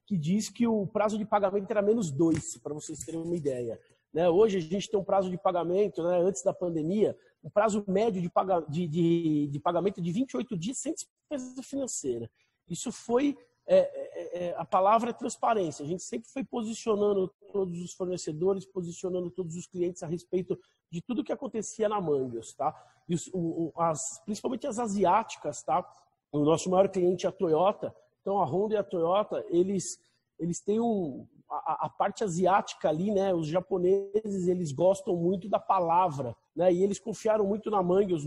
que diz que o prazo de pagamento era menos 2, para vocês terem uma ideia. Né? Hoje a gente tem um prazo de pagamento, né, antes da pandemia, um prazo médio de pagamento de 28 dias sem despesa financeira. Isso foi, a palavra é transparência. A gente sempre foi posicionando todos os fornecedores, posicionando todos os clientes a respeito de tudo que acontecia na Mangues. Tá? E principalmente as asiáticas, tá? O nosso maior cliente é a Toyota. Então a Honda e a Toyota, eles têm a parte asiática ali, né? Os japoneses, eles gostam muito da palavra, né? E eles confiaram muito na Mangues.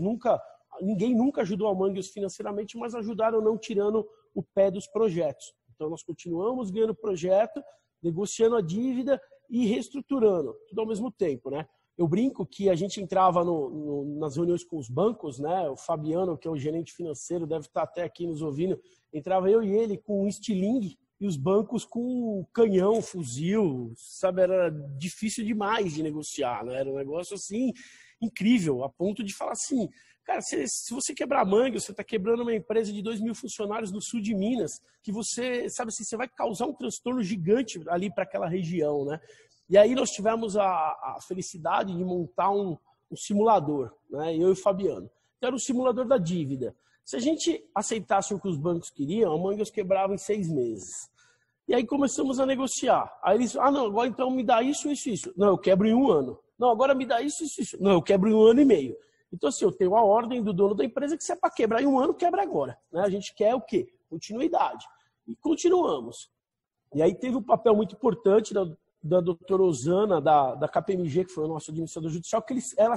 Ninguém nunca ajudou a Mangues financeiramente, mas ajudaram não tirando o pé dos projetos. Então nós continuamos ganhando projeto, negociando a dívida e reestruturando, tudo ao mesmo tempo, né? Eu brinco que a gente entrava nas reuniões com os bancos, né? O Fabiano, que é o gerente financeiro, deve estar até aqui nos ouvindo, entrava eu e ele com um estilingue, e os bancos com canhão, fuzil, sabe? Era difícil demais de negociar, né? Era um negócio, assim, incrível, a ponto de falar assim, cara, se você quebrar a Mangues, você está quebrando uma empresa de 2.000 funcionários no sul de Minas, que você, sabe assim, você vai causar um transtorno gigante ali para aquela região, né? E aí nós tivemos a felicidade de montar um simulador, né? Eu e o Fabiano. Então era o simulador da dívida. Se a gente aceitasse o que os bancos queriam, a Mangues quebrava em 6 meses. E aí começamos a negociar. Aí eles, não, agora então me dá isso, isso, isso. Não, eu quebro em 1 ano. Não, agora me dá isso, isso, isso. Não, eu quebro em 1 ano e meio. Então, assim, eu tenho a ordem do dono da empresa que se é para quebrar em 1 ano, quebra agora. Né? A gente quer o quê? Continuidade. E continuamos. E aí teve um papel muito importante da doutora Osana, da KPMG, que foi o nosso administrador judicial, que ela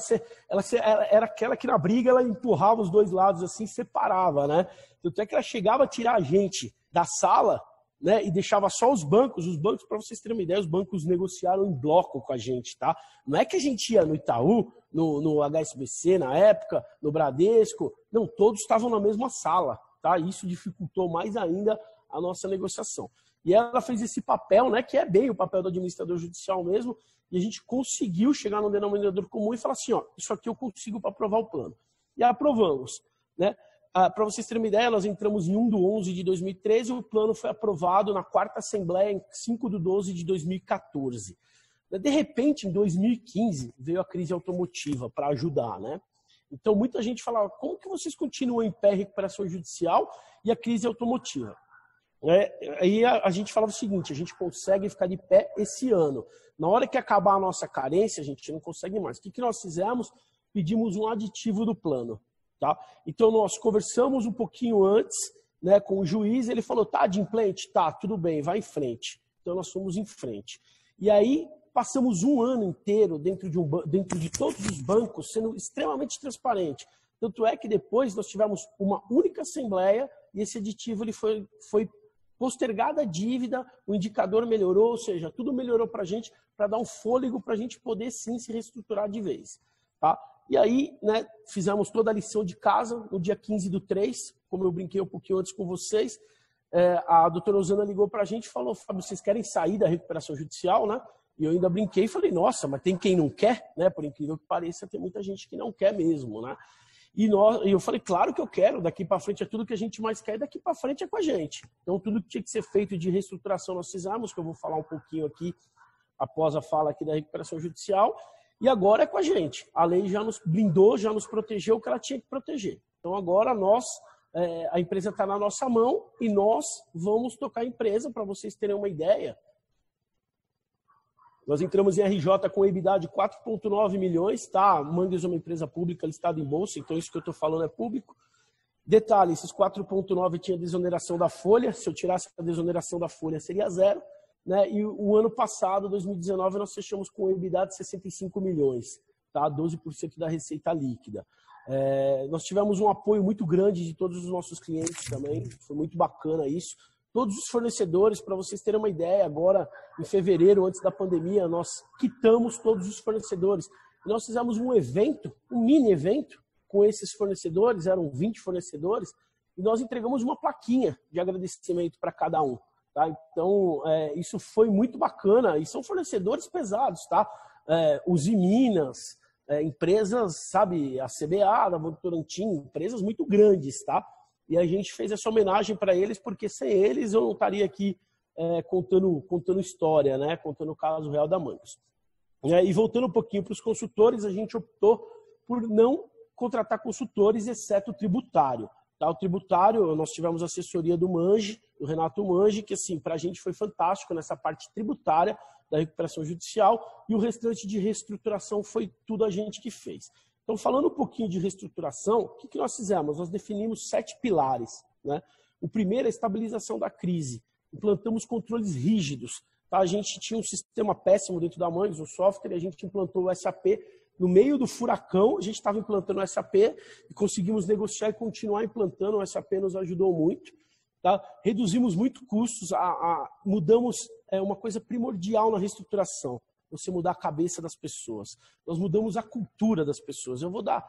era aquela que na briga ela empurrava os dois lados assim, separava, né? Tanto é que ela chegava a tirar a gente da sala, né, e deixava só os bancos, para vocês terem uma ideia, os bancos negociaram em bloco com a gente, tá? Não é que a gente ia no Itaú, no HSBC na época, no Bradesco, não, todos estavam na mesma sala, tá? Isso dificultou mais ainda a nossa negociação. E ela fez esse papel, né, que é bem o papel do administrador judicial mesmo, e a gente conseguiu chegar num denominador comum e falar assim, ó, isso aqui eu consigo para aprovar o plano. E aprovamos, né? Para vocês terem uma ideia, nós entramos em 1/11 de 2013 e o plano foi aprovado na 4ª Assembleia em 5/12 de 2014. De repente, em 2015, veio a crise automotiva para ajudar, né? Então, muita gente falava, como que vocês continuam em pé recuperação judicial e a crise automotiva? Aí a gente falava o seguinte, a gente consegue ficar de pé esse ano. Na hora que acabar a nossa carência, a gente não consegue mais. O que nós fizemos? Pedimos um aditivo do plano. Tá? Então, nós conversamos um pouquinho antes, né, com o juiz, ele falou, tá, adimplente? Tá, tudo bem, vai em frente. Então, nós fomos em frente. E aí, passamos 1 ano inteiro dentro de todos os bancos, sendo extremamente transparente. Tanto é que depois nós tivemos uma única assembleia e esse aditivo ele foi postergada a dívida, o indicador melhorou, ou seja, tudo melhorou para a gente, para dar um fôlego para a gente poder sim se reestruturar de vez. Tá? E aí, né, fizemos toda a lição de casa no dia 15/3, como eu brinquei um pouquinho antes com vocês, a doutora Osana ligou para a gente e falou, Fábio, vocês querem sair da recuperação judicial, né? E eu ainda brinquei e falei, nossa, mas tem quem não quer, né? Por incrível que pareça, tem muita gente que não quer mesmo, né? E eu falei, claro que eu quero, daqui para frente é tudo que a gente mais quer, daqui para frente é com a gente. Então, tudo que tinha que ser feito de reestruturação nós fizemos, que eu vou falar um pouquinho aqui, após a fala aqui da recuperação judicial, e agora é com a gente. A lei já nos blindou, já nos protegeu o que ela tinha que proteger. Então, agora a empresa está na nossa mão e nós vamos tocar a empresa, para vocês terem uma ideia. Nós entramos em RJ com EBITDA de 4,9 milhões, tá? Mangues é uma empresa pública listada em bolsa, então isso que eu estou falando é público. Detalhe, esses 4,9 tinha desoneração da folha, se eu tirasse a desoneração da folha seria zero, né? E o ano passado, 2019, nós fechamos com EBITDA de 65 milhões, tá? 12% da receita líquida. Nós tivemos um apoio muito grande de todos os nossos clientes também, foi muito bacana isso. Todos os fornecedores, para vocês terem uma ideia, agora em fevereiro, antes da pandemia, nós quitamos todos os fornecedores. E nós fizemos um evento, um mini evento, com esses fornecedores, eram 20 fornecedores, e nós entregamos uma plaquinha de agradecimento para cada um. Tá? Então, isso foi muito bacana, e são fornecedores pesados, tá? Uzi Minas, empresas, sabe, a CBA, da Votorantim, empresas muito grandes, tá? E a gente fez essa homenagem para eles, porque sem eles eu não estaria aqui contando história, né? Contando o caso real da Mangues. E voltando um pouquinho para os consultores, a gente optou por não contratar consultores, exceto o tributário. Tá? O tributário, nós tivemos a assessoria do Mangi, do Renato Mangi, que assim, para a gente foi fantástico nessa parte tributária da recuperação judicial, e o restante de reestruturação foi tudo a gente que fez. Então, falando um pouquinho de reestruturação, o que nós fizemos? Nós definimos 7 pilares. Né? O primeiro é a estabilização da crise. Implantamos controles rígidos. Tá? A gente tinha um sistema péssimo dentro da Mangues, um software, e a gente implantou o SAP. No meio do furacão, a gente estava implantando o SAP e conseguimos negociar e continuar implantando. O SAP nos ajudou muito. Tá? Reduzimos muito custos, mudamos uma coisa primordial na reestruturação. Você mudar a cabeça das pessoas. Nós mudamos a cultura das pessoas. Eu vou dar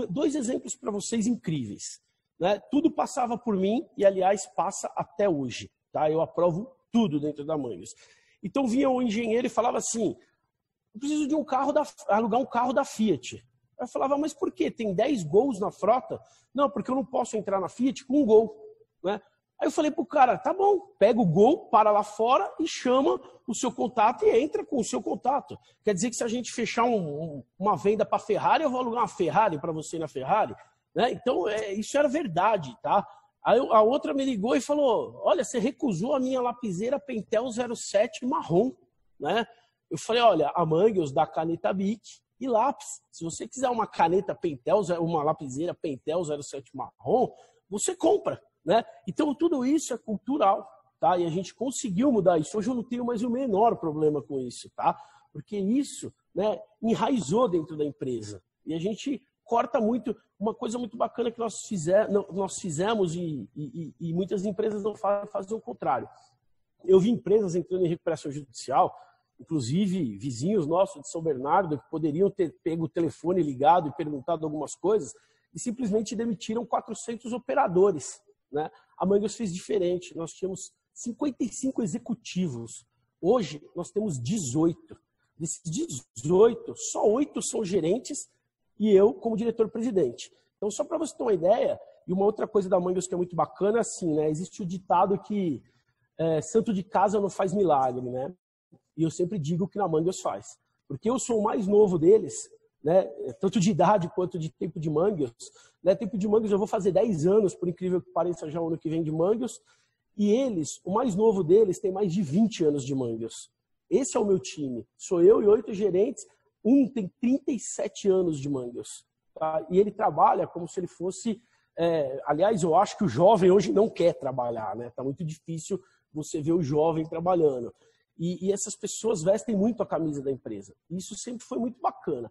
2 exemplos para vocês incríveis. Né? Tudo passava por mim e, aliás, passa até hoje. Tá? Eu aprovo tudo dentro da Mangues. Então vinha um engenheiro e falava assim, eu preciso de alugar um carro da Fiat. Eu falava, mas por quê? Tem 10 Gols na frota? Não, porque eu não posso entrar na Fiat com um Gol. Né? Aí eu falei pro cara, tá bom, pega o Gol, para lá fora e chama o seu contato e entra com o seu contato. Quer dizer que se a gente fechar uma venda para a Ferrari, eu vou alugar uma Ferrari para você ir na Ferrari? Né? Então, isso era verdade, tá? Aí a outra me ligou e falou, olha, você recusou a minha lapiseira Pentel 07 marrom, né? Eu falei, olha, a Mangues dá caneta Bic e lápis. Se você quiser uma caneta Pentel, uma lapiseira Pentel 07 marrom, você compra. Né? Então, tudo isso é cultural, tá? E a gente conseguiu mudar isso. Hoje eu não tenho mais o menor problema com isso, tá? Porque isso, né, enraizou dentro da empresa. E a gente corta muito. Uma coisa muito bacana que nós fizemos e muitas empresas não fazem o contrário. Eu vi empresas entrando em recuperação judicial, inclusive vizinhos nossos de São Bernardo, que poderiam ter pego o telefone ligado e perguntado algumas coisas, e simplesmente demitiram 400 operadores. Né? A Mangues fez diferente. Nós tínhamos 55 executivos. Hoje, nós temos 18. Desses 18, só 8 são gerentes e eu como diretor-presidente. Então, só para você ter uma ideia, e uma outra coisa da Mangues que é muito bacana é assim, né? Existe o ditado que santo de casa não faz milagre, né? E eu sempre digo que na Mangues faz. Porque eu sou o mais novo deles, né? Tanto de idade quanto de tempo de Mangues. Né? Tempo de Mangues eu vou fazer 10 anos, por incrível que pareça, já o ano que vem de Mangues. E eles, o mais novo deles, tem mais de 20 anos de Mangues. Esse é o meu time. Sou eu e 8 gerentes. Um tem 37 anos de Mangues. Tá? E ele trabalha como se ele fosse... aliás, eu acho que o jovem hoje não quer trabalhar. Né? Tá muito difícil você ver o jovem trabalhando. E essas pessoas vestem muito a camisa da empresa. Isso sempre foi muito bacana.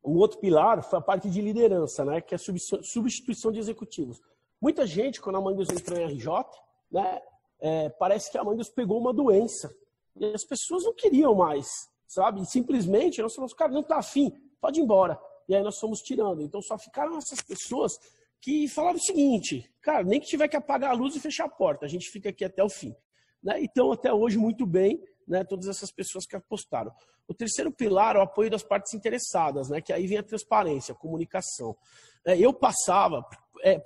Um outro pilar foi a parte de liderança, né? Que é a substituição de executivos. Muita gente, quando a Mangues entrou em RJ, né, parece que a Mangues pegou uma doença. E as pessoas não queriam mais, sabe? E simplesmente nós falamos, cara, não está afim, pode ir embora. E aí nós fomos tirando. Então só ficaram essas pessoas que falaram o seguinte, cara, nem que tiver que apagar a luz e fechar a porta, a gente fica aqui até o fim. Né? Então, até hoje, muito bem, né, todas essas pessoas que apostaram. O terceiro pilar é o apoio das partes interessadas, né, que aí vem a transparência, a comunicação. Eu passava,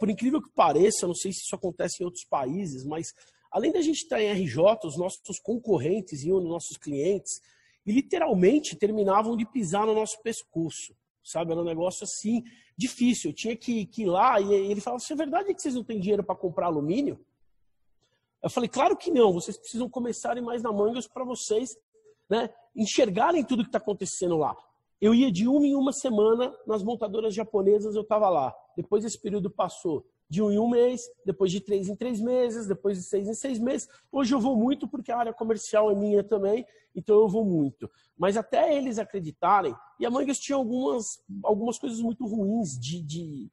por incrível que pareça, eu não sei se isso acontece em outros países, mas além da gente estar em RJ, os nossos concorrentes iam nos nossos clientes e literalmente terminavam de pisar no nosso pescoço. Sabe, era um negócio assim, difícil. Eu tinha que ir lá e ele falava, é verdade que vocês não têm dinheiro para comprar alumínio? Eu falei, claro que não, vocês precisam começarem mais na Manguels para vocês, né, enxergarem tudo que está acontecendo lá. Eu ia de uma em uma semana, nas montadoras japonesas eu estava lá. Depois esse período passou de 1 em 1 mês, depois de 3 em 3 meses, depois de 6 em 6 meses. Hoje eu vou muito porque a área comercial é minha também, então eu vou muito. Mas até eles acreditarem, e a Manguels tinha algumas coisas muito ruins de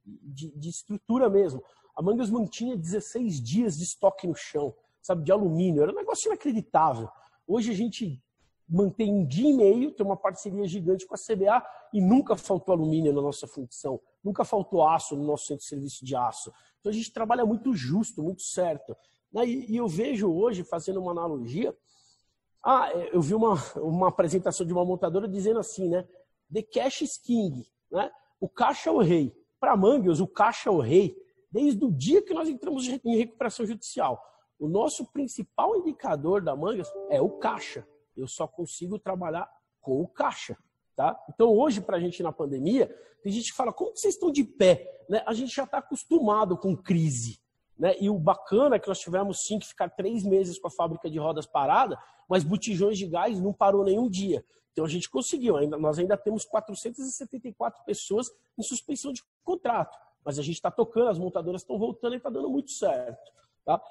estrutura mesmo. A Manguels mantinha 16 dias de estoque no chão, sabe, de alumínio. Era um negócio inacreditável. Hoje a gente mantém 1 dia e meio, tem uma parceria gigante com a CBA e nunca faltou alumínio na nossa função, nunca faltou aço no nosso centro de serviço de aço. Então a gente trabalha muito justo, muito certo. E eu vejo hoje, fazendo uma analogia, eu vi uma apresentação de uma montadora dizendo assim, né? The cash is king, né? O caixa é o rei. Para a Manguels, o caixa é o rei desde o dia que nós entramos em recuperação judicial. O nosso principal indicador da Manguels é o caixa. Eu só consigo trabalhar com o caixa. Tá? Então, hoje, para a gente na pandemia, tem gente que fala, como que vocês estão de pé? Né? A gente já está acostumado com crise. Né? E o bacana é que nós tivemos, sim, que ficar 3 meses com a fábrica de rodas parada, mas botijões de gás não parou nenhum dia. Então, a gente conseguiu. Nós ainda temos 474 pessoas em suspensão de contrato. Mas a gente está tocando, as montadoras estão voltando e está dando muito certo. Tá?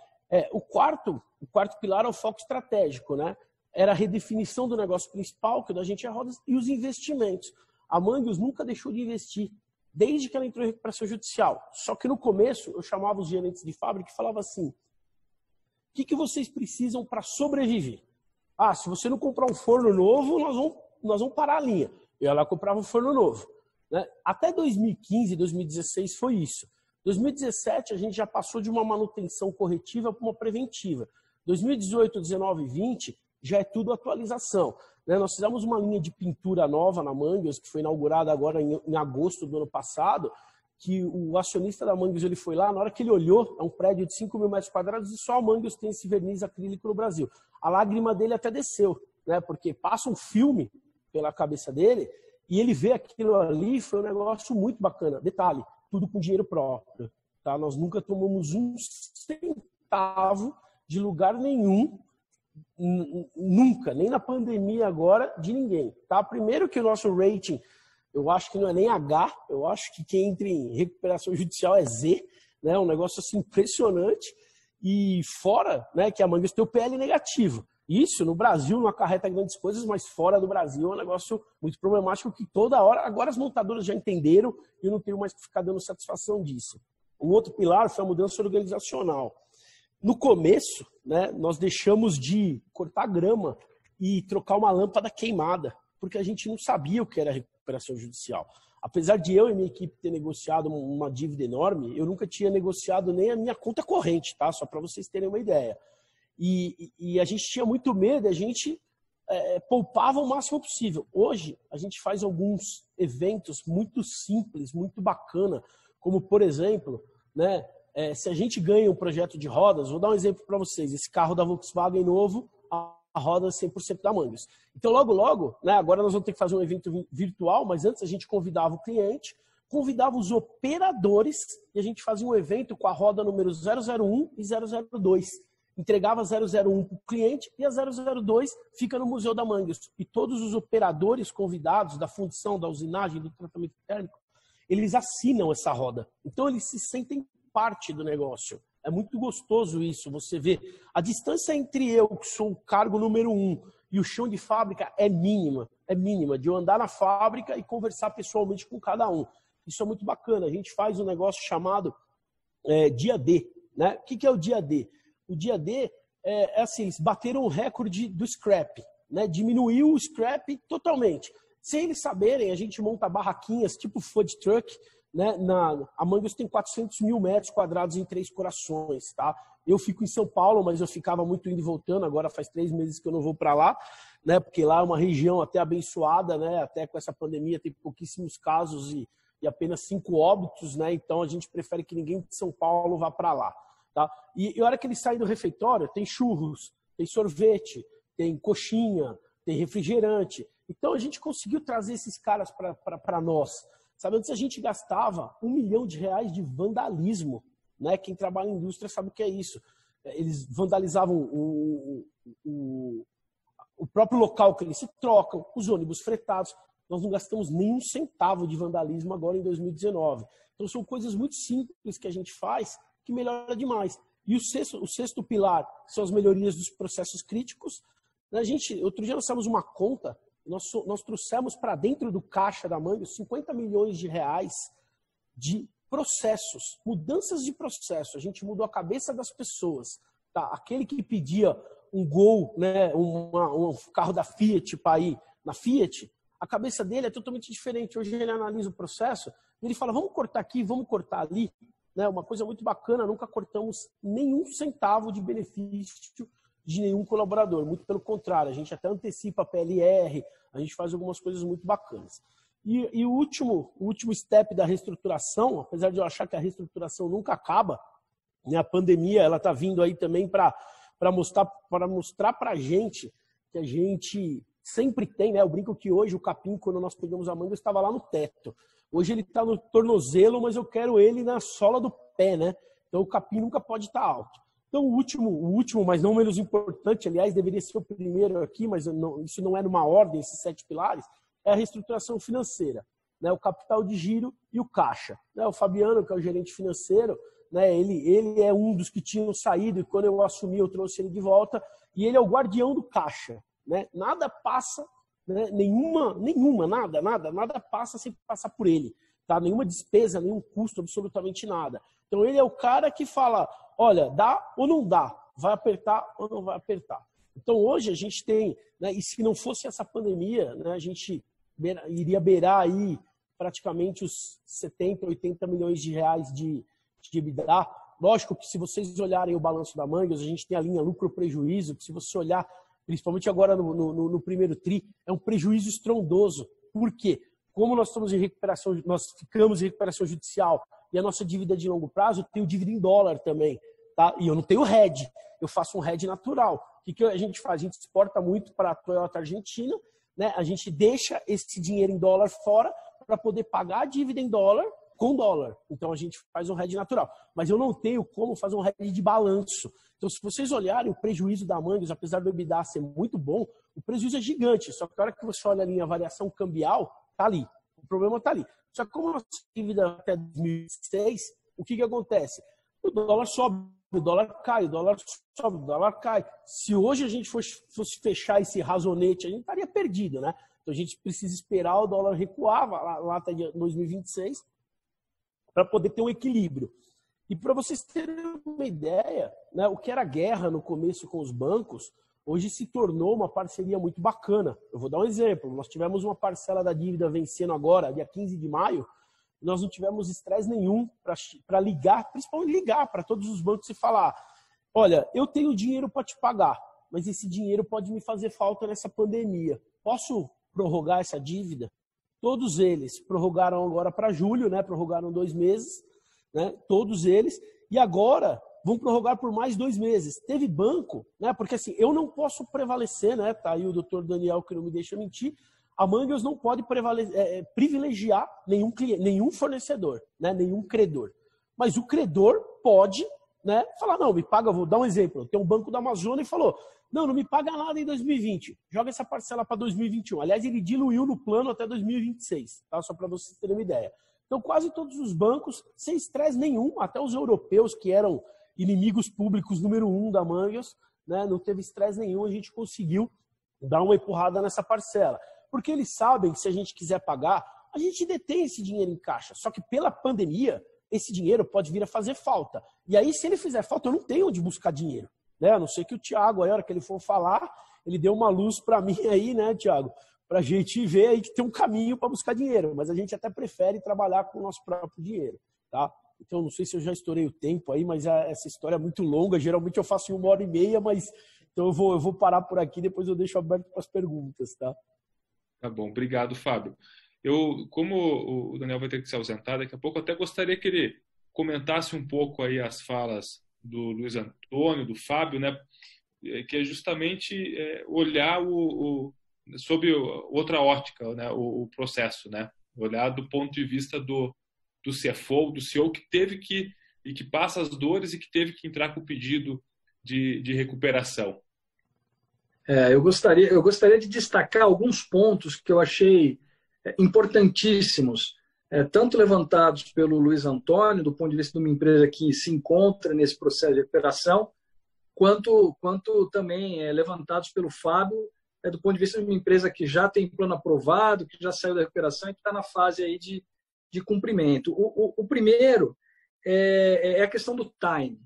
O quarto pilar é o foco estratégico, né? Era a redefinição do negócio principal, que da gente é rodas, e os investimentos. A Manguels nunca deixou de investir, desde que ela entrou em recuperação judicial. Só que no começo, eu chamava os gerentes de fábrica e falava assim, o que vocês precisam para sobreviver? Se você não comprar um forno novo, nós vamos parar a linha. Eu ia lá comprava um forno novo. Né? Até 2015, 2016 foi isso. 2017, a gente já passou de uma manutenção corretiva para uma preventiva. 2018, 19 e 20... já é tudo atualização. Né? Nós fizemos uma linha de pintura nova na Manguels, que foi inaugurada agora em agosto do ano passado, que o acionista da Manguels ele foi lá, na hora que ele olhou, é um prédio de 5 mil metros quadrados e só a Manguels tem esse verniz acrílico no Brasil. A lágrima dele até desceu, né? Porque passa um filme pela cabeça dele e ele vê aquilo ali, foi um negócio muito bacana. Detalhe, tudo com dinheiro próprio. Tá? Nós nunca tomamos um centavo de lugar nenhum, nunca, nem na pandemia agora, de ninguém. Tá? Primeiro que o nosso rating, eu acho que não é nem H, eu acho que quem entra em recuperação judicial é Z, né? Um negócio assim impressionante. E fora, né, que a Manguels tem o PL negativo. Isso no Brasil não acarreta grandes coisas, mas fora do Brasil é um negócio muito problemático que toda hora, agora as montadoras já entenderam e eu não tenho mais que ficar dando satisfação disso. O outro pilar foi a mudança organizacional. No começo, né, nós deixamos de cortar grama e trocar uma lâmpada queimada, porque a gente não sabia o que era recuperação judicial. Apesar de eu e minha equipe ter negociado uma dívida enorme, eu nunca tinha negociado nem a minha conta corrente, tá? Só para vocês terem uma ideia. E a gente tinha muito medo, a gente poupava o máximo possível. Hoje, a gente faz alguns eventos muito simples, muito bacana, como, por exemplo, né, se a gente ganha um projeto de rodas, vou dar um exemplo para vocês, esse carro da Volkswagen novo, a roda 100% da Manguels. Então, logo, né, agora nós vamos ter que fazer um evento virtual, mas antes a gente convidava o cliente, convidava os operadores e a gente fazia um evento com a roda número 001 e 002. Entregava 001 para o cliente e a 002 fica no Museu da Manguels. E todos os operadores convidados da fundição, da usinagem, do tratamento térmico, eles assinam essa roda. Então, eles se sentem parte do negócio. É muito gostoso isso, você vê. A distância entre eu, que sou o cargo número 1, e o chão de fábrica é mínima, de eu andar na fábrica e conversar pessoalmente com cada um. Isso é muito bacana. A gente faz um negócio chamado dia D. Né? O que é o dia D? O dia D é assim, eles bateram o recorde do scrap, né? Diminuiu o scrap totalmente. Sem eles saberem, a gente monta barraquinhas tipo food truck, né, a Mangues tem 400 mil metros quadrados em Três Corações, tá? Eu fico em São Paulo, mas eu ficava muito indo e voltando, agora faz 3 meses que eu não vou para lá, né, porque lá é uma região até abençoada, né, até com essa pandemia tem pouquíssimos casos e apenas 5 óbitos, né, então a gente prefere que ninguém de São Paulo vá para lá, tá? E a hora que eles saem do refeitório, tem churros, tem sorvete, tem coxinha, tem refrigerante. Então a gente conseguiu trazer esses caras para nós. Sabe, antes a gente gastava R$1 milhão de vandalismo, né? Quem trabalha em indústria sabe o que é isso. Eles vandalizavam o próprio local que eles se trocam, os ônibus fretados. Nós não gastamos nem um centavo de vandalismo agora em 2019. Então são coisas muito simples que a gente faz que melhora demais. E o sexto pilar são as melhorias dos processos críticos. Outro dia nós fizemos uma conta, nós trouxemos para dentro do caixa da Mangues R$50 milhões de processos, mudanças de processo. A gente mudou a cabeça das pessoas. Tá? Aquele que pedia um Gol, né, um carro da Fiat para ir na Fiat, a cabeça dele é totalmente diferente. Hoje ele analisa o processo e ele fala, vamos cortar aqui, vamos cortar ali. Né? Uma coisa muito bacana, nunca cortamos nenhum centavo de benefício de nenhum colaborador. Muito pelo contrário, a gente até antecipa a PLR, a gente faz algumas coisas muito bacanas. E o último step da reestruturação, apesar de eu achar que a reestruturação nunca acaba, né, a pandemia ela está vindo aí também para mostrar para a gente que a gente sempre tem, né? Eu brinco que hoje o capim, quando nós pegamos a Mangues, estava lá no teto. Hoje ele está no tornozelo, mas eu quero ele na sola do pé, né? Então o capim nunca pode estar alto. Então o último, mas não menos importante, aliás, deveria ser o primeiro aqui, mas isso não é numa ordem, esses 7 pilares, é a reestruturação financeira, né? O capital de giro e o caixa. Né? O Fabiano, que é o gerente financeiro, né? Ele é um dos que tinham saído e quando eu assumi eu trouxe ele de volta e ele é o guardião do caixa. Né? Nada passa, né? Nada passa sem passar por ele. Tá? Nenhuma despesa, nenhum custo, absolutamente nada. Então ele é o cara que fala, olha, dá ou não dá, vai apertar ou não vai apertar. Então hoje a gente tem, né, e se não fosse essa pandemia, né, a gente iria beirar aí praticamente os 70, 80 milhões de reais de EBITDA. Lógico que se vocês olharem o balanço da Mangues, a gente tem a linha lucro-prejuízo, que se você olhar, principalmente agora no primeiro TRI, é um prejuízo estrondoso. Por quê? Como nós estamos em recuperação, nós ficamos em recuperação judicial e a nossa dívida de longo prazo tem o dívida em dólar também, tá? E eu não tenho hedge, eu faço um hedge natural. O que a gente faz? A gente exporta muito para a Toyota Argentina, né? A gente deixa esse dinheiro em dólar fora para poder pagar a dívida em dólar com dólar. Então a gente faz um hedge natural. Mas eu não tenho como fazer um hedge de balanço. Então se vocês olharem o prejuízo da Mangues, apesar do EBITDA ser muito bom, o prejuízo é gigante. Só que a hora que você olha ali a variação cambial, tá ali. O problema tá ali. Só que como a nossa dívida até 2006, o que acontece? O dólar sobe, o dólar cai, o dólar sobe, o dólar cai. Se hoje a gente fosse fechar esse razonete, a gente estaria perdido, né? Então a gente precisa esperar o dólar recuar lá até 2026 para poder ter um equilíbrio. E para vocês terem uma ideia, né, o que era guerra no começo com os bancos, hoje se tornou uma parceria muito bacana. Eu vou dar um exemplo. Nós tivemos uma parcela da dívida vencendo agora, dia 15 de maio, e nós não tivemos estresse nenhum para ligar, principalmente ligar para todos os bancos e falar, olha, eu tenho dinheiro para te pagar, mas esse dinheiro pode me fazer falta nessa pandemia. Posso prorrogar essa dívida? Todos eles prorrogaram agora para julho, né? Prorrogaram 2 meses, né? Todos eles. E agora vão prorrogar por mais 2 meses. Teve banco, né? Porque assim, eu não posso prevalecer, né? Tá aí o doutor Daniel que não me deixa mentir. A Mangues não pode privilegiar nenhum cliente, nenhum fornecedor, né? Nenhum credor. Mas o credor pode, né? Falar, não, me paga, vou dar um exemplo. Tem um banco da Amazônia e falou, não me paga nada em 2020. Joga essa parcela para 2021. Aliás, ele diluiu no plano até 2026, tá? Só para vocês terem uma ideia. Então, quase todos os bancos, sem estresse nenhum, até os europeus, que eram inimigos públicos número 1 da Mangues, né? Não teve estresse nenhum, a gente conseguiu dar uma empurrada nessa parcela. Porque eles sabem que se a gente quiser pagar, a gente detém esse dinheiro em caixa. Só que pela pandemia, esse dinheiro pode vir a fazer falta. E aí, se ele fizer falta, eu não tenho onde buscar dinheiro. Né? A não ser que o Thiago, a hora que ele for falar, ele deu uma luz para mim aí, né, Thiago? para a gente ver aí que tem um caminho para buscar dinheiro, mas a gente até prefere trabalhar com o nosso próprio dinheiro, tá? Então, não sei se eu já estourei o tempo aí, mas essa história é muito longa. Geralmente eu faço em 1h30, mas então eu vou parar por aqui, depois eu deixo aberto para as perguntas, tá? Tá bom, obrigado, Fábio. Como o Daniel vai ter que se ausentar daqui a pouco, eu até gostaria que ele comentasse um pouco aí as falas do Luiz Antônio, do Fábio, né? Que é justamente olhar sob outra ótica, né? O processo, né? Olhar do ponto de vista do CFO, do CEO, que teve e que passa as dores e que teve que entrar com o pedido de recuperação. Eu gostaria de destacar alguns pontos que eu achei importantíssimos, tanto levantados pelo Luiz Antônio, do ponto de vista de uma empresa que se encontra nesse processo de recuperação, quanto também levantados pelo Fábio, do ponto de vista de uma empresa que já tem plano aprovado, que já saiu da recuperação e que está na fase aí de cumprimento. O primeiro é a questão do time.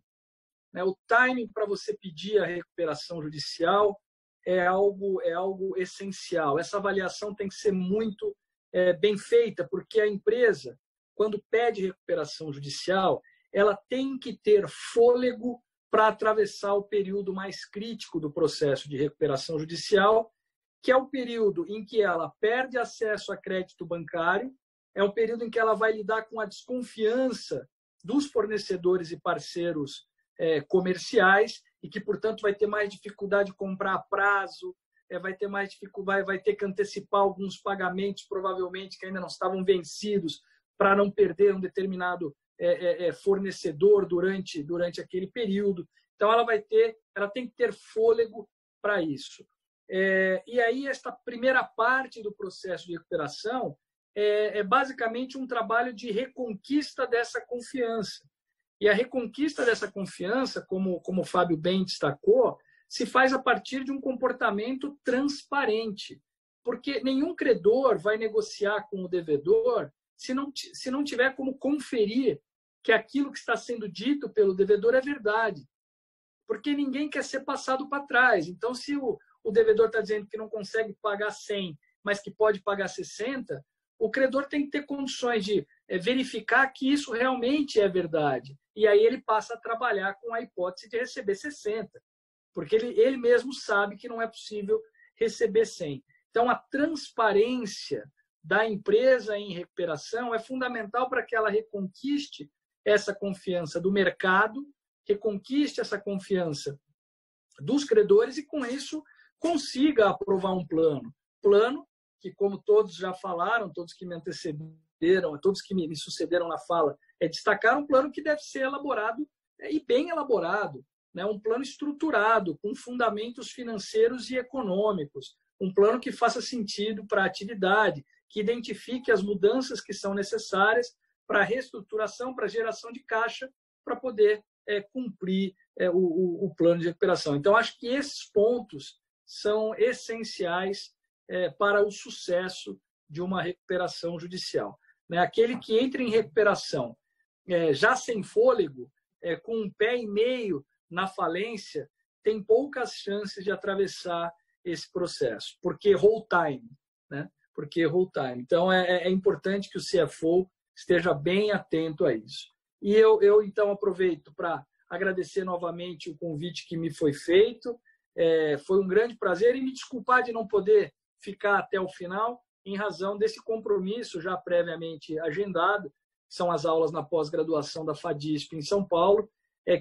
O timing para você pedir a recuperação judicial é algo essencial. Essa avaliação tem que ser muito bem feita, porque a empresa, quando pede recuperação judicial, ela tem que ter fôlego para atravessar o período mais crítico do processo de recuperação judicial, que é o período em que ela perde acesso a crédito bancário, é o período em que ela vai lidar com a desconfiança dos fornecedores e parceiros comerciais e que, portanto, vai ter mais dificuldade de comprar a prazo, vai ter que antecipar alguns pagamentos, provavelmente, que ainda não estavam vencidos, para não perder um determinado fornecedor durante aquele período. Então, ela tem que ter fôlego para isso. E aí, esta primeira parte do processo de recuperação é basicamente um trabalho de reconquista dessa confiança. E a reconquista dessa confiança, como o Fábio bem destacou, se faz a partir de um comportamento transparente, porque nenhum credor vai negociar com o devedor se não tiver como conferir que aquilo que está sendo dito pelo devedor é verdade, porque ninguém quer ser passado para trás. Então, se o devedor está dizendo que não consegue pagar 100, mas que pode pagar 60, o credor tem que ter condições de verificar que isso realmente é verdade. E aí ele passa a trabalhar com a hipótese de receber 60, porque ele mesmo sabe que não é possível receber 100. Então, a transparência da empresa em recuperação é fundamental para que ela reconquiste essa confiança do mercado, reconquiste essa confiança dos credores e, com isso, consiga aprovar um plano. Plano que, como todos já falaram, todos que me antecederam, todos que me sucederam na fala, destacaram um plano que deve ser elaborado e bem elaborado, né? Um plano estruturado, com fundamentos financeiros e econômicos, um plano que faça sentido para a atividade, que identifique as mudanças que são necessárias para a reestruturação, para a geração de caixa, para poder cumprir o plano de recuperação. Então, acho que esses pontos são essenciais para o sucesso de uma recuperação judicial. Aquele que entra em recuperação já sem fôlego, com um pé e meio na falência, tem poucas chances de atravessar esse processo, porque hold time, né? Porque hold time. Então, é importante que o CFO esteja bem atento a isso. E eu então, aproveito para agradecer novamente o convite que me foi feito. Foi um grande prazer e me desculpar de não poder ficar até o final, em razão desse compromisso já previamente agendado, que são as aulas na pós-graduação da FADISP em São Paulo,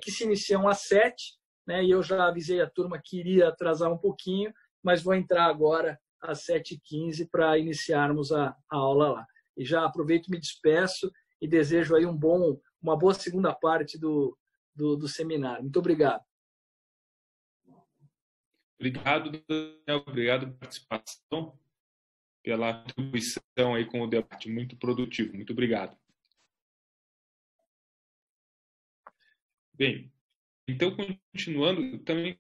que se iniciam às 7, né, e eu já avisei a turma que iria atrasar um pouquinho, mas vou entrar agora às 7h15 para iniciarmos a aula lá. E já aproveito, me despeço e desejo aí uma boa segunda parte do seminário. Muito obrigado. Obrigado, Daniel. Obrigado pela participação, pela contribuição aí com o debate muito produtivo. Muito obrigado. Bem, então, continuando, também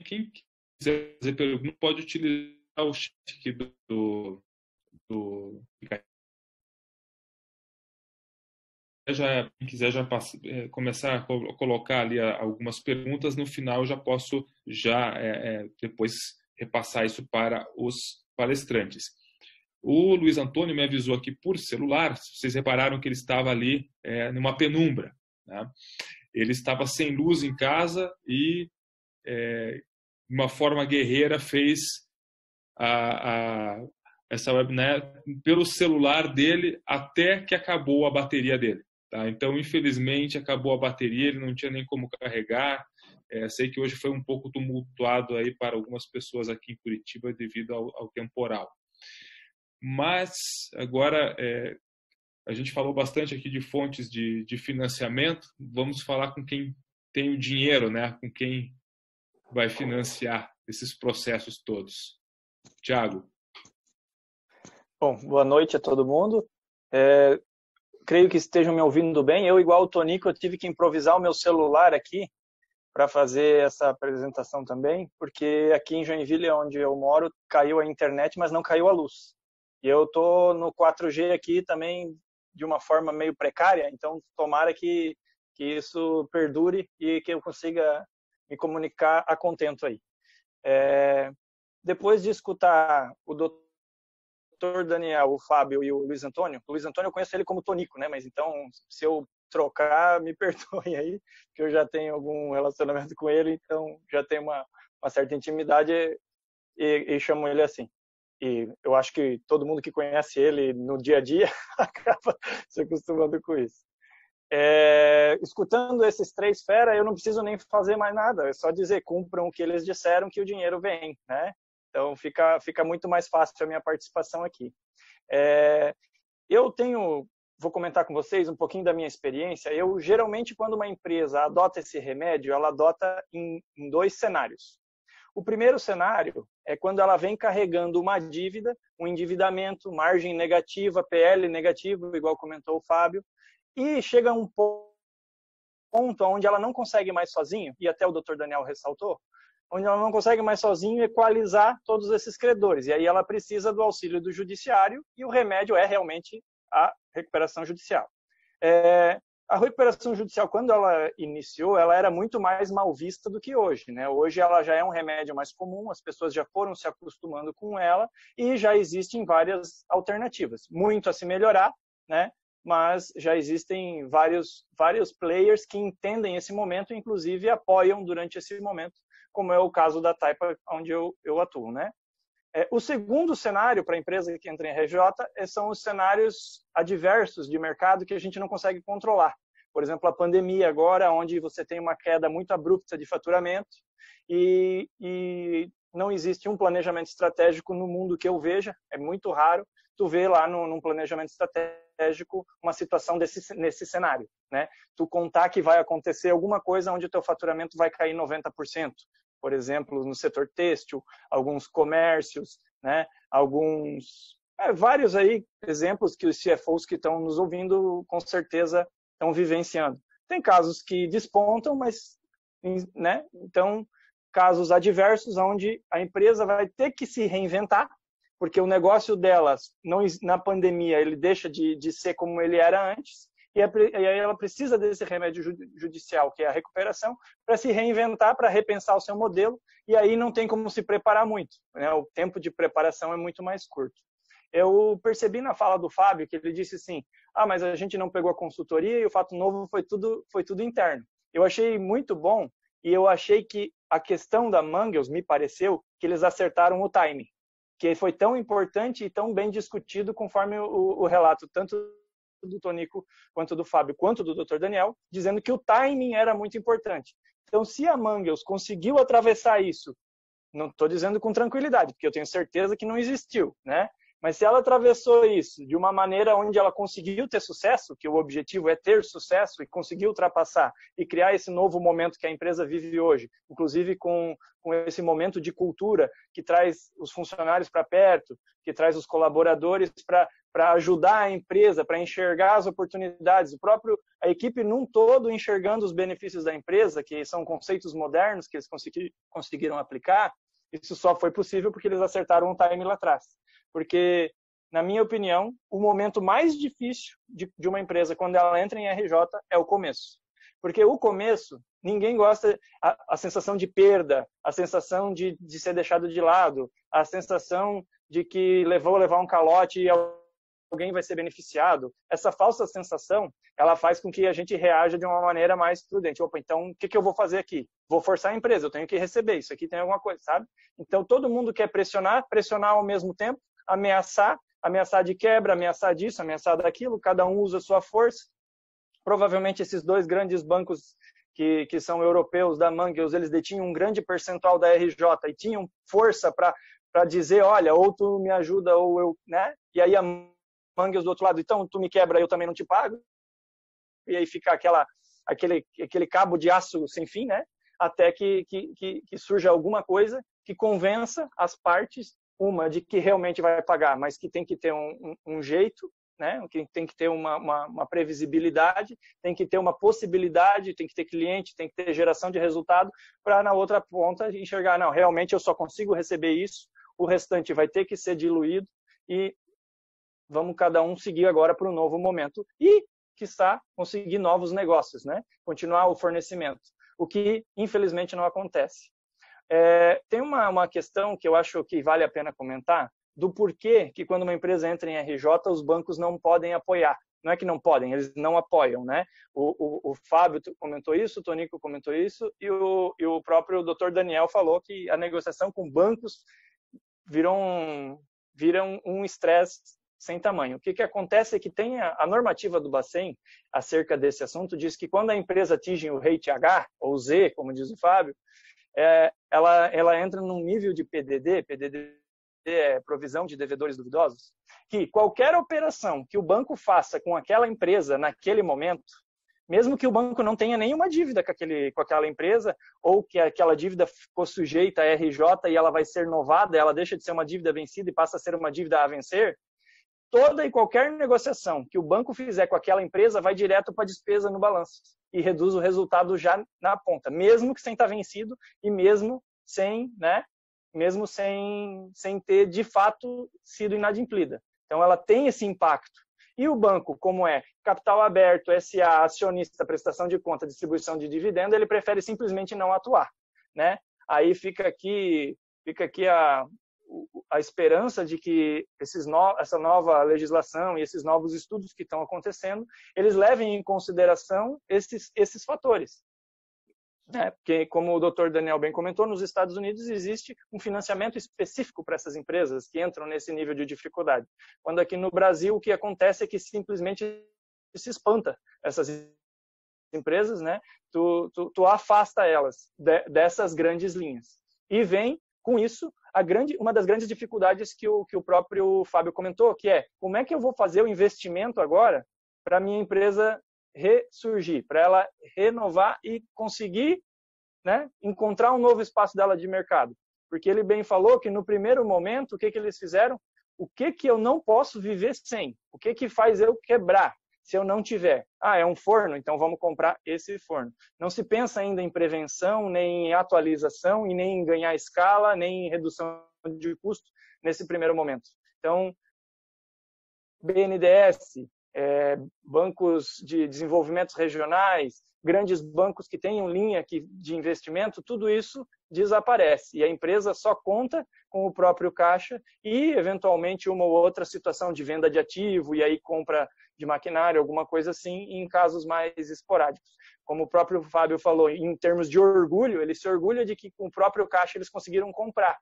quem quiser fazer pergunta pode utilizar o chat aqui do quem quiser já começar a colocar ali algumas perguntas, no final eu já posso depois repassar isso para os palestrantes. O Luiz Antônio me avisou aqui por celular, vocês repararam que ele estava ali numa penumbra, né? Ele estava sem luz em casa e, de uma forma guerreira, fez essa web, né, pelo celular dele até que acabou a bateria dele. Tá? Então, infelizmente, acabou a bateria, ele não tinha nem como carregar. Sei que hoje foi um pouco tumultuado aí para algumas pessoas aqui em Curitiba devido ao temporal. Mas, agora, a gente falou bastante aqui de fontes de financiamento, vamos falar com quem tem o dinheiro, né? Com quem vai financiar esses processos todos. Tiago. Bom, boa noite a todo mundo. Creio que estejam me ouvindo bem. Eu, igual o Tonico, eu tive que improvisar o meu celular aqui para fazer essa apresentação também, porque aqui em Joinville, onde eu moro, caiu a internet, mas não caiu a luz. E eu estou no 4G aqui também de uma forma meio precária, então tomara que isso perdure e que eu consiga me comunicar a contento aí. Depois de escutar o doutor Daniel, o Fábio e o Luiz Antônio eu conheço ele como Tonico, né? Mas então, se eu trocar, me perdoem aí, que eu já tenho algum relacionamento com ele, então já tenho uma certa intimidade e chamo ele assim. E eu acho que todo mundo que conhece ele no dia a dia acaba se acostumando com isso. Escutando esses três feras, eu não preciso nem fazer mais nada, é só dizer, cumpram o que eles disseram que o dinheiro vem, né? Então fica muito mais fácil a minha participação aqui. Vou comentar com vocês um pouquinho da minha experiência. Eu, geralmente, quando uma empresa adota esse remédio, ela adota em dois cenários. O primeiro cenário é quando ela vem carregando uma dívida, um endividamento, margem negativa, PL negativo, igual comentou o Fábio, e chega a um ponto onde ela não consegue mais sozinho, e até o Dr. Daniel ressaltou, onde ela não consegue mais sozinho equalizar todos esses credores. E aí ela precisa do auxílio do judiciário, e o remédio é realmente a recuperação judicial. A recuperação judicial, quando ela iniciou, ela era muito mais mal vista do que hoje, né? Hoje ela já é um remédio mais comum, as pessoas já foram se acostumando com ela e já existem várias alternativas. Muito a se melhorar, né? Mas já existem vários players que entendem esse momento e, inclusive, apoiam durante esse momento, como é o caso da Taipa, onde eu atuo, né? O segundo cenário para a empresa que entra em RJ são os cenários adversos de mercado que a gente não consegue controlar. Por exemplo, a pandemia agora, onde você tem uma queda muito abrupta de faturamento e não existe um planejamento estratégico no mundo que eu veja, é muito raro tu ver lá num planejamento estratégico uma situação nesse cenário, né? Tu contar que vai acontecer alguma coisa onde o teu faturamento vai cair 90%. Por exemplo, no setor têxtil, alguns comércios, né? Vários aí exemplos que os CFOs que estão nos ouvindo com certeza estão vivenciando. Tem casos que despontam, mas, né? Então, casos adversos onde a empresa vai ter que se reinventar, porque o negócio delas, na pandemia, ele deixa de ser como ele era antes, e aí ela precisa desse remédio judicial, que é a recuperação, para se reinventar, para repensar o seu modelo, e aí não tem como se preparar muito, né? O tempo de preparação é muito mais curto. Eu percebi na fala do Fábio que ele disse assim, mas a gente não pegou a consultoria e o Fato Novo foi tudo interno. Eu achei muito bom e eu achei que a questão da Mangels, me pareceu, que eles acertaram o timing, que foi tão importante e tão bem discutido conforme o relato, tanto do Tonico, quanto do Fábio, quanto do Dr. Daniel, dizendo que o timing era muito importante. Então, se a Mangels conseguiu atravessar isso, não estou dizendo com tranquilidade, porque eu tenho certeza que não existiu, né? Mas se ela atravessou isso de uma maneira onde ela conseguiu ter sucesso, que o objetivo é ter sucesso, e conseguiu ultrapassar e criar esse novo momento que a empresa vive hoje, inclusive com esse momento de cultura que traz os funcionários para perto, que traz os colaboradores para ajudar a empresa, para enxergar as oportunidades, a equipe num todo enxergando os benefícios da empresa, que são conceitos modernos que eles conseguiram aplicar. Isso só foi possível porque eles acertaram um time lá atrás. Porque, na minha opinião, o momento mais difícil de uma empresa quando ela entra em RJ é o começo. Porque o começo, ninguém gosta, a sensação de perda, a sensação de ser deixado de lado, a sensação de que vou levar um calote e alguém vai ser beneficiado. Essa falsa sensação, ela faz com que a gente reaja de uma maneira mais prudente. Opa, então o que eu vou fazer aqui? Vou forçar a empresa, eu tenho que receber, isso aqui tem alguma coisa, sabe? Então todo mundo quer pressionar ao mesmo tempo, ameaçar de quebra, ameaçar disso, ameaçar daquilo, cada um usa a sua força. Provavelmente esses dois grandes bancos que são europeus, da Manguels, eles detinham um grande percentual da RJ e tinham força para dizer, olha, ou tu me ajuda ou eu, né? E aí a Manguels do outro lado, então tu me quebra, eu também não te pago. E aí fica aquele cabo de aço sem fim, né? Até que surja alguma coisa que convença as partes, uma de que realmente vai pagar, mas que tem que ter um jeito, né? Que tem que ter uma previsibilidade, tem que ter uma possibilidade, tem que ter cliente, tem que ter geração de resultado, para na outra ponta enxergar, não, realmente eu só consigo receber isso, o restante vai ter que ser diluído e vamos cada um seguir agora para um novo momento e, quiçá, conseguir novos negócios, né? Continuar o fornecimento, o que infelizmente não acontece. Tem uma questão que eu acho que vale a pena comentar, do porquê que quando uma empresa entra em RJ, os bancos não podem apoiar. Não é que não podem, eles não apoiam, né? O Fábio comentou isso, o Tonico comentou isso, e o próprio Dr. Daniel falou que a negociação com bancos vira um estresse sem tamanho. O que acontece é que tem a normativa do Bacen acerca desse assunto, diz que quando a empresa atinge o rate H, ou Z, como diz o Fábio, ela entra num nível de PDD é provisão de devedores duvidosos, que qualquer operação que o banco faça com aquela empresa naquele momento, mesmo que o banco não tenha nenhuma dívida com aquela empresa, ou que aquela dívida ficou sujeita a RJ e ela vai ser novada, ela deixa de ser uma dívida vencida e passa a ser uma dívida a vencer, toda e qualquer negociação que o banco fizer com aquela empresa vai direto para a despesa no balanço e reduz o resultado já na ponta, mesmo que sem estar vencido e mesmo sem, né, mesmo sem ter de fato sido inadimplida. Então ela tem esse impacto. E o banco, como é capital aberto, SA, acionista, prestação de conta, distribuição de dividendo, ele prefere simplesmente não atuar, né? Aí fica aqui a esperança de que essa nova legislação e esses novos estudos que estão acontecendo, eles levem em consideração esses fatores. Porque, como o Dr. Daniel bem comentou, nos Estados Unidos existe um financiamento específico para essas empresas que entram nesse nível de dificuldade. Quando aqui no Brasil o que acontece é que simplesmente se espanta essas empresas, né? Tu afasta elas dessas grandes linhas. E vem, com isso, uma das grandes dificuldades que o próprio Fábio comentou, que é como é que eu vou fazer o investimento agora para a minha empresa ressurgir, para ela renovar e conseguir, né, encontrar um novo espaço dela de mercado. Porque ele bem falou que no primeiro momento, o que eles fizeram? O que eu não posso viver sem? O que faz eu quebrar se eu não tiver? É um forno? Então vamos comprar esse forno. Não se pensa ainda em prevenção, nem em atualização, e nem em ganhar escala, nem em redução de custo nesse primeiro momento. Então, BNDES, bancos de desenvolvimentos regionais, grandes bancos que tenham linha de investimento, tudo isso desaparece. E a empresa só conta com o próprio caixa e, eventualmente, uma ou outra situação de venda de ativo e aí compra de maquinário, alguma coisa assim, em casos mais esporádicos. Como o próprio Fábio falou, em termos de orgulho, ele se orgulha de que com o próprio caixa eles conseguiram comprar.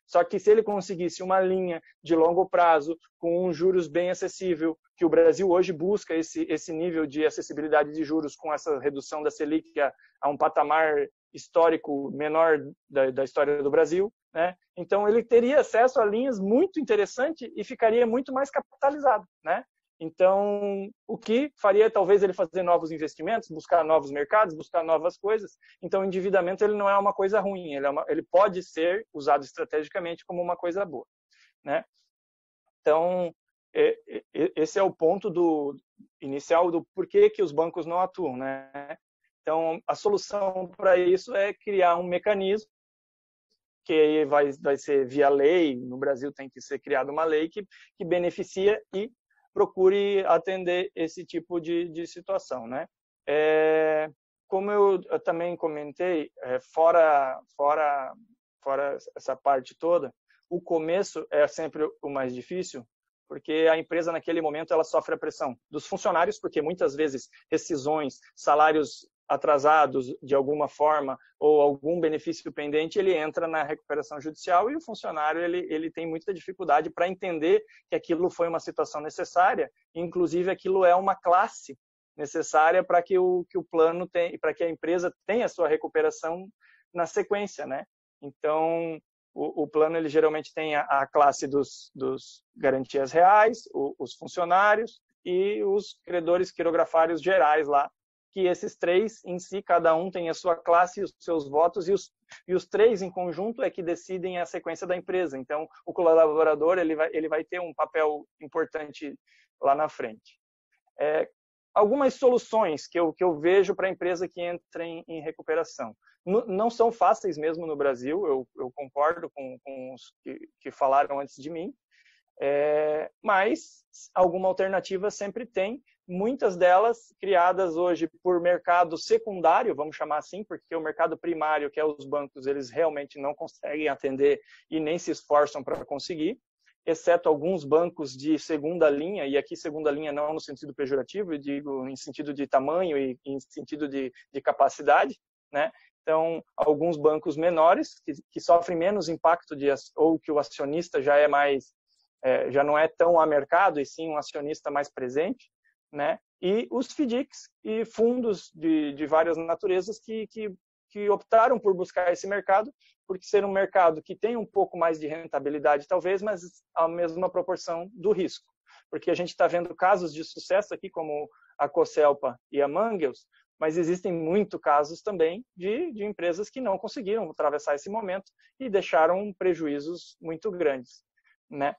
Só que se ele conseguisse uma linha de longo prazo, com um juros bem acessível, que o Brasil hoje busca esse nível de acessibilidade de juros com essa redução da Selic a um patamar histórico menor da história do Brasil, né? Então ele teria acesso a linhas muito interessantes e ficaria muito mais capitalizado, né? Então, o que faria talvez ele fazer novos investimentos, buscar novos mercados, buscar novas coisas. Então, o endividamento ele não é uma coisa ruim, ele pode ser usado estrategicamente como uma coisa boa, né? Então, esse é o ponto inicial do porquê que os bancos não atuam, né? Então, a solução para isso é criar um mecanismo que aí vai ser via lei. No Brasil tem que ser criada uma lei que beneficia e procure atender esse tipo de situação, né? Como eu também comentei, fora essa parte toda, o começo é sempre o mais difícil, porque a empresa naquele momento ela sofre a pressão dos funcionários, porque muitas vezes rescisões, salários atrasados de alguma forma ou algum benefício pendente, ele entra na recuperação judicial e o funcionário ele tem muita dificuldade para entender que aquilo foi uma situação necessária, inclusive aquilo é uma classe necessária para que o plano tenha, para que a empresa tenha a sua recuperação na sequência, né? Então, o plano ele geralmente tem a classe dos garantias reais, os funcionários e os credores quirografários gerais lá, que esses três em si, cada um tem a sua classe e os seus votos, e os três em conjunto é que decidem a sequência da empresa. Então, o colaborador ele vai ter um papel importante lá na frente. Algumas soluções que eu vejo para a empresa que entra em recuperação. Não são fáceis mesmo no Brasil, eu concordo com os que falaram antes de mim, mas alguma alternativa sempre tem, muitas delas criadas hoje por mercado secundário, vamos chamar assim, porque o mercado primário, que é os bancos, eles realmente não conseguem atender e nem se esforçam para conseguir, exceto alguns bancos de segunda linha, e aqui segunda linha não no sentido pejorativo, eu digo em sentido de tamanho e em sentido de capacidade, né? Então, alguns bancos menores, que sofrem menos impacto, ou que o acionista já é mais, já não é tão a mercado, e sim um acionista mais presente, né? E os FDICs e fundos de várias naturezas que optaram por buscar esse mercado, porque ser um mercado que tem um pouco mais de rentabilidade, talvez, mas a mesma proporção do risco. Porque a gente está vendo casos de sucesso aqui, como a Cocelpa e a Mangels, mas existem muitos casos também de empresas que não conseguiram atravessar esse momento e deixaram prejuízos muito grandes, né?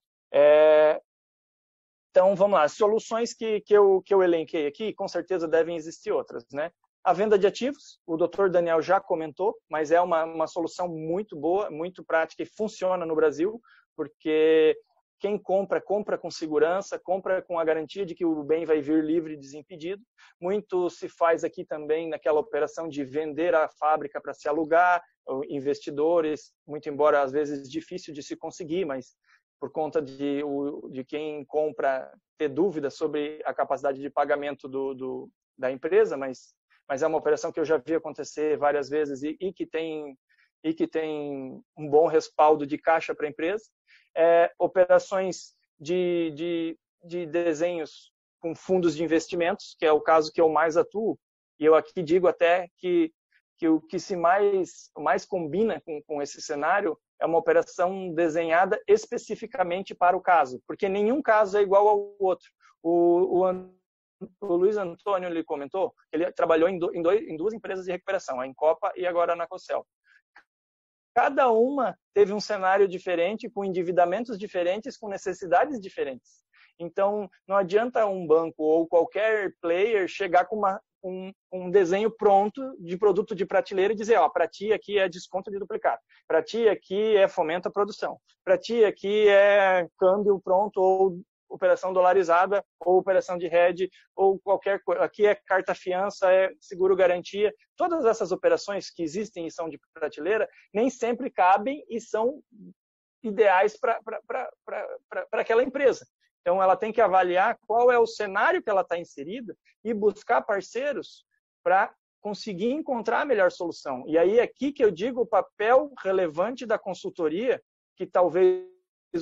Então, vamos lá. As soluções que eu elenquei aqui, com certeza devem existir outras, né? A venda de ativos, o Dr. Daniel já comentou, mas é uma solução muito boa, muito prática e funciona no Brasil, porque quem compra com segurança, compra com a garantia de que o bem vai vir livre e desimpedido. Muito se faz aqui também naquela operação de vender a fábrica para se alugar, investidores, muito embora às vezes difícil de se conseguir, mas por conta de quem compra ter dúvida sobre a capacidade de pagamento da empresa, mas é uma operação que eu já vi acontecer várias vezes e que tem um bom respaldo de caixa para a empresa. Operações de desenhos com fundos de investimentos, que é o caso que eu mais atuo, e eu aqui digo até que o que mais combina com esse cenário é uma operação desenhada especificamente para o caso, porque nenhum caso é igual ao outro. O Luiz Antônio lhe comentou que ele trabalhou em duas empresas de recuperação, a Incopa e agora na Cocel. Cada uma teve um cenário diferente, com endividamentos diferentes, com necessidades diferentes. Então, não adianta um banco ou qualquer player chegar com um desenho pronto de produto de prateleira e dizer, para ti aqui é desconto de duplicado, para ti aqui é fomento à produção, para ti aqui é câmbio pronto ou operação dolarizada ou operação de hedge ou qualquer coisa. Aqui é carta fiança, é seguro garantia. Todas essas operações que existem e são de prateleira nem sempre cabem e são ideais para aquela empresa. Então, ela tem que avaliar qual é o cenário que ela está inserida e buscar parceiros para conseguir encontrar a melhor solução. E aí, aqui que eu digo o papel relevante da consultoria, que talvez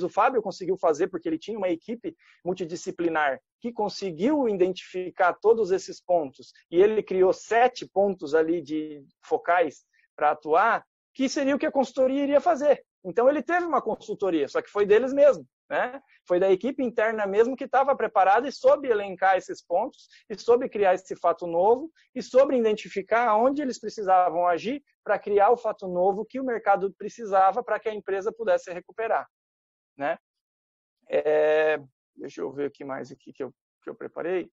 o Fábio conseguiu fazer, porque ele tinha uma equipe multidisciplinar que conseguiu identificar todos esses pontos, e ele criou 7 pontos ali de focais para atuar, que seria o que a consultoria iria fazer. Então, ele teve uma consultoria, só que foi deles mesmos, né? Foi da equipe interna mesmo que estava preparada e soube elencar esses pontos, e soube criar esse fato novo, e soube identificar onde eles precisavam agir para criar o fato novo que o mercado precisava para que a empresa pudesse recuperar, né? Deixa eu ver o que mais aqui que eu preparei.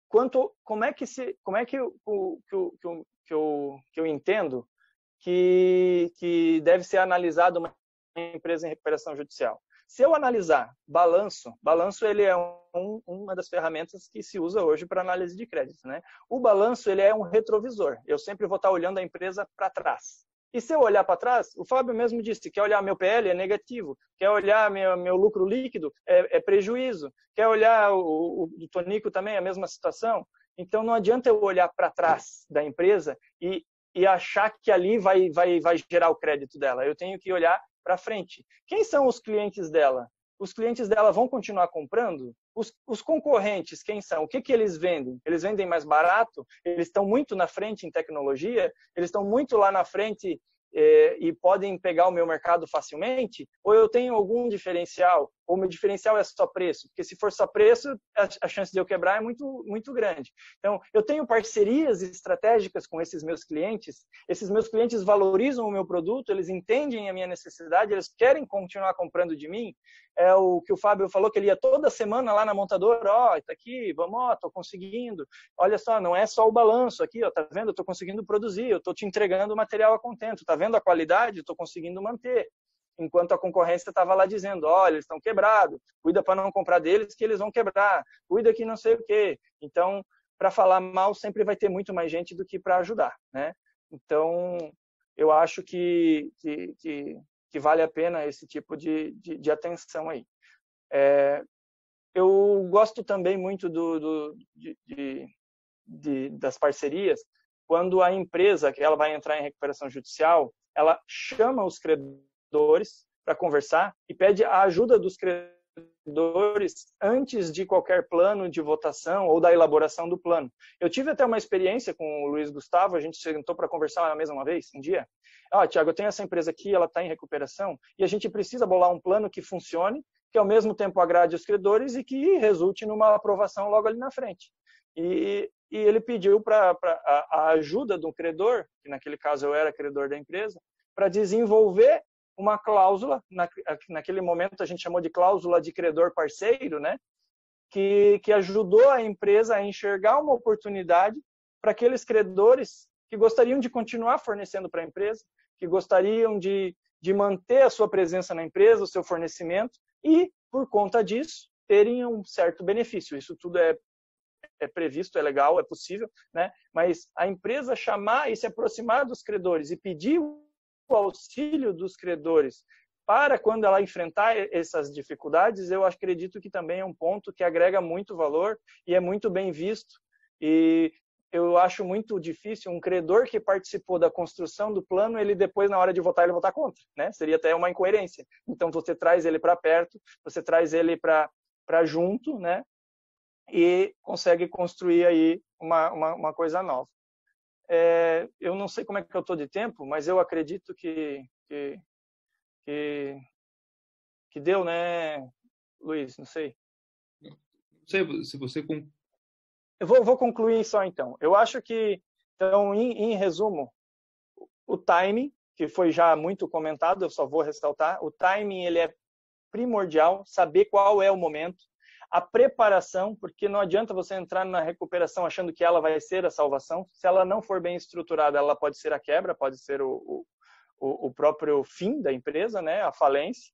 Como é que eu entendo que deve ser analisado uma empresa em recuperação judicial? Se eu analisar balanço ele é uma das ferramentas que se usa hoje para análise de crédito, né? O balanço ele é um retrovisor. Eu sempre vou estar olhando a empresa para trás. E se eu olhar para trás, o Fábio mesmo disse, quer olhar meu PL é negativo, quer olhar meu lucro líquido é prejuízo, quer olhar o Tonico também é a mesma situação. Então não adianta eu olhar para trás da empresa e achar que ali vai gerar o crédito dela. Eu tenho que olhar para frente. Quem são os clientes dela? Os clientes dela vão continuar comprando? Os concorrentes, quem são? O que eles vendem? Eles vendem mais barato? Eles estão muito na frente em tecnologia? Eles estão muito lá na frente e podem pegar o meu mercado facilmente? Ou eu tenho algum diferencial? Ou meu diferencial é só preço? Porque se for só preço, a chance de eu quebrar é muito, muito grande. Então, eu tenho parcerias estratégicas com esses meus clientes. Esses meus clientes valorizam o meu produto, eles entendem a minha necessidade, eles querem continuar comprando de mim. É o que o Fábio falou, que ele ia toda semana lá na montadora, tá aqui, vamos, tô conseguindo. Olha só, não é só o balanço aqui, tá vendo? Eu tô conseguindo produzir, eu tô te entregando o material a contento, tá vendo a qualidade? Eu tô conseguindo manter. Enquanto a concorrência estava lá dizendo, olha, eles estão quebrados, cuida para não comprar deles que eles vão quebrar, cuida que não sei o quê. Então, para falar mal, sempre vai ter muito mais gente do que para ajudar, né? Então, eu acho que vale a pena esse tipo de atenção aí. Eu gosto também muito das parcerias, quando a empresa, que ela vai entrar em recuperação judicial, ela chama os credores para conversar e pede a ajuda dos credores antes de qualquer plano de votação ou da elaboração do plano. Eu tive até uma experiência com o Luiz Gustavo, a gente sentou para conversar na mesma vez, um dia. Tiago, eu tenho essa empresa aqui, ela está em recuperação e a gente precisa bolar um plano que funcione, que ao mesmo tempo agrade os credores e que resulte numa aprovação logo ali na frente. E ele pediu para a ajuda do credor, que naquele caso eu era credor da empresa, para desenvolver uma cláusula, naquele momento a gente chamou de cláusula de credor parceiro, né? Que ajudou a empresa a enxergar uma oportunidade para aqueles credores que gostariam de continuar fornecendo para a empresa, que gostariam de manter a sua presença na empresa, o seu fornecimento, e, por conta disso, terem um certo benefício. Isso tudo é previsto, é legal, é possível, né? Mas a empresa chamar e se aproximar dos credores e pedir o auxílio dos credores para quando ela enfrentar essas dificuldades, eu acredito que também é um ponto que agrega muito valor e é muito bem visto. E eu acho muito difícil um credor que participou da construção do plano, ele depois, na hora de votar, ele votar contra, né? Seria até uma incoerência. Então, você traz ele para perto, você traz ele para junto, né? E consegue construir aí uma coisa nova. Eu não sei como é que eu estou de tempo, mas eu acredito que deu, né, Luiz? Não sei. Não sei se você... Eu vou concluir só então. Eu acho que, então, em resumo, o timing, que foi já muito comentado, eu só vou ressaltar, o timing ele é primordial, saber qual é o momento. A preparação, porque não adianta você entrar na recuperação achando que ela vai ser a salvação. Se ela não for bem estruturada, ela pode ser a quebra, pode ser o próprio fim da empresa, né? A falência.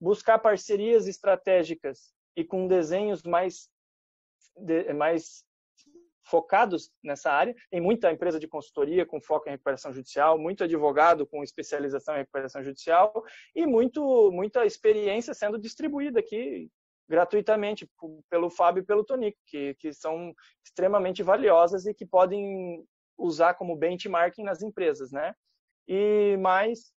Buscar parcerias estratégicas e com desenhos mais focados nessa área. Tem muita empresa de consultoria com foco em recuperação judicial, muito advogado com especialização em recuperação judicial e muita experiência sendo distribuída aqui gratuitamente pelo Fábio e pelo Tonico, que são extremamente valiosas e que podem usar como benchmarking nas empresas, né? E mais,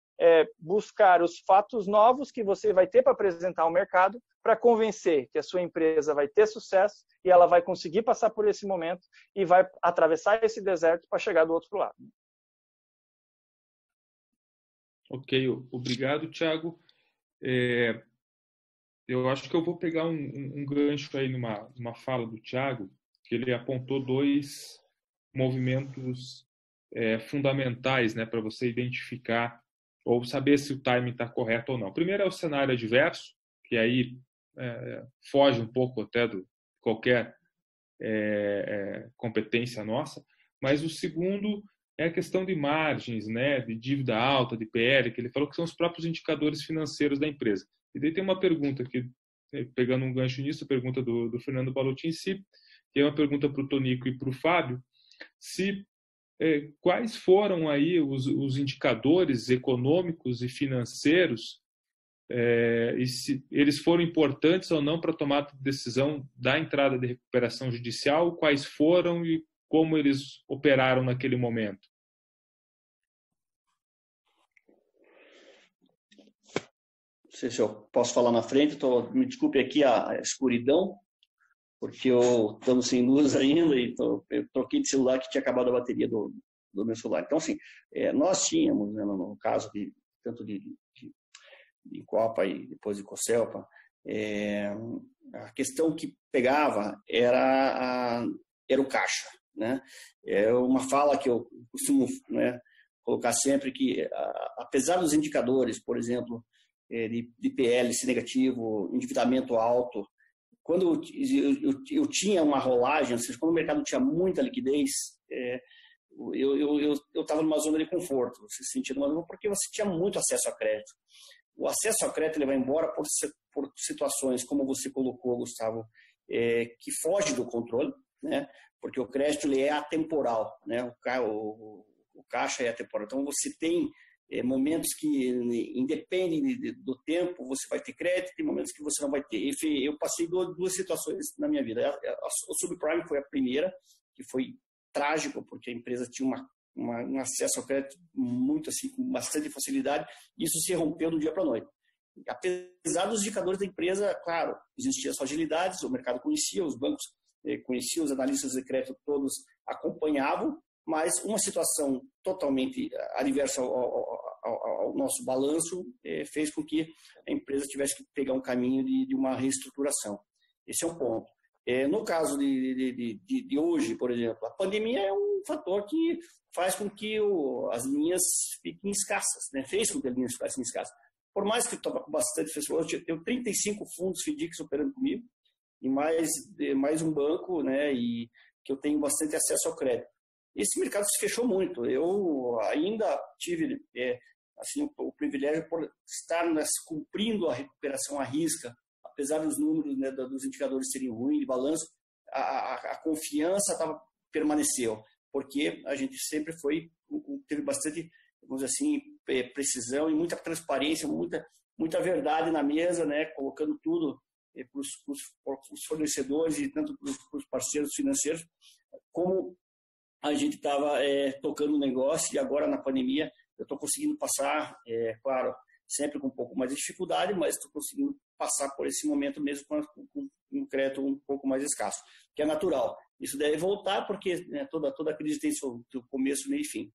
buscar os fatos novos que você vai ter para apresentar ao mercado para convencer que a sua empresa vai ter sucesso e ela vai conseguir passar por esse momento e vai atravessar esse deserto para chegar do outro lado. Ok, obrigado, Thiago. Eu acho que eu vou pegar um gancho aí numa fala do Thiago, que ele apontou 2 movimentos fundamentais, né, para você identificar ou saber se o timing está correto ou não. Primeiro é o cenário adverso, que aí foge um pouco até de qualquer competência nossa, mas o segundo é a questão de margens, né, de dívida alta, de PL, que ele falou que são os próprios indicadores financeiros da empresa. E daí tem uma pergunta aqui, pegando um gancho nisso, a pergunta do Fernando Balotin, que é uma pergunta para o Tonico e para o Fábio, se quais foram aí os indicadores econômicos e financeiros, e se eles foram importantes ou não para a tomada de decisão da entrada de recuperação judicial, quais foram e como eles operaram naquele momento? Não sei se eu posso falar na frente, me desculpe aqui a escuridão, porque estamos sem luz ainda e eu troquei de celular que tinha acabado a bateria do meu celular. Então, assim, nós tínhamos, né, no caso tanto de Copa e depois de Cocelpa, a questão que pegava era o caixa, né? É uma fala que eu costumo, né, colocar sempre que, apesar dos indicadores, por exemplo, de PLC negativo, endividamento alto, quando eu tinha uma rolagem, ou seja, quando o mercado tinha muita liquidez, eu estava numa zona de conforto, você se sentia numa zona, porque você tinha muito acesso a crédito. O acesso a crédito ele vai embora por situações, como você colocou, Gustavo, que foge do controle, né? Porque o crédito ele é atemporal, né? O caixa é atemporal. Então, você tem momentos que, independem do tempo, você vai ter crédito, tem momentos que você não vai ter. Eu passei duas situações na minha vida. O subprime foi a primeira, que foi trágico, porque a empresa tinha um acesso ao crédito muito assim, com bastante facilidade, e isso se rompeu do dia para a noite. Apesar dos indicadores da empresa, claro, existiam as fragilidades, o mercado conhecia, os bancos conheciam, os analistas de crédito todos acompanhavam, mas uma situação totalmente adversa ao nosso balanço fez com que a empresa tivesse que pegar um caminho de uma reestruturação. Esse é um ponto. No caso de hoje, por exemplo, a pandemia é um fator que faz com que as linhas fiquem escassas, né? Fez com que as linhas ficassem escassas. Por mais que eu estava com bastante pessoas, eu tenho 35 fundos FDICs operando comigo, e mais um banco, né? E que eu tenho bastante acesso ao crédito. Esse mercado se fechou muito. Eu ainda tive assim, o privilégio por estar cumprindo a recuperação à risca, apesar dos números, né, dos indicadores serem ruins de balanço, a confiança permaneceu, porque a gente sempre teve bastante, vamos dizer assim, precisão e muita transparência, muita verdade na mesa, né, colocando tudo para os fornecedores e tanto para os parceiros financeiros, como a gente estava tocando o negócio, e agora na pandemia eu estou conseguindo passar, claro, sempre com um pouco mais de dificuldade, mas estou conseguindo passar por esse momento mesmo com um crédito um pouco mais escasso, que é natural. Isso deve voltar, porque, né, toda crise tem seu começo, meio e fim.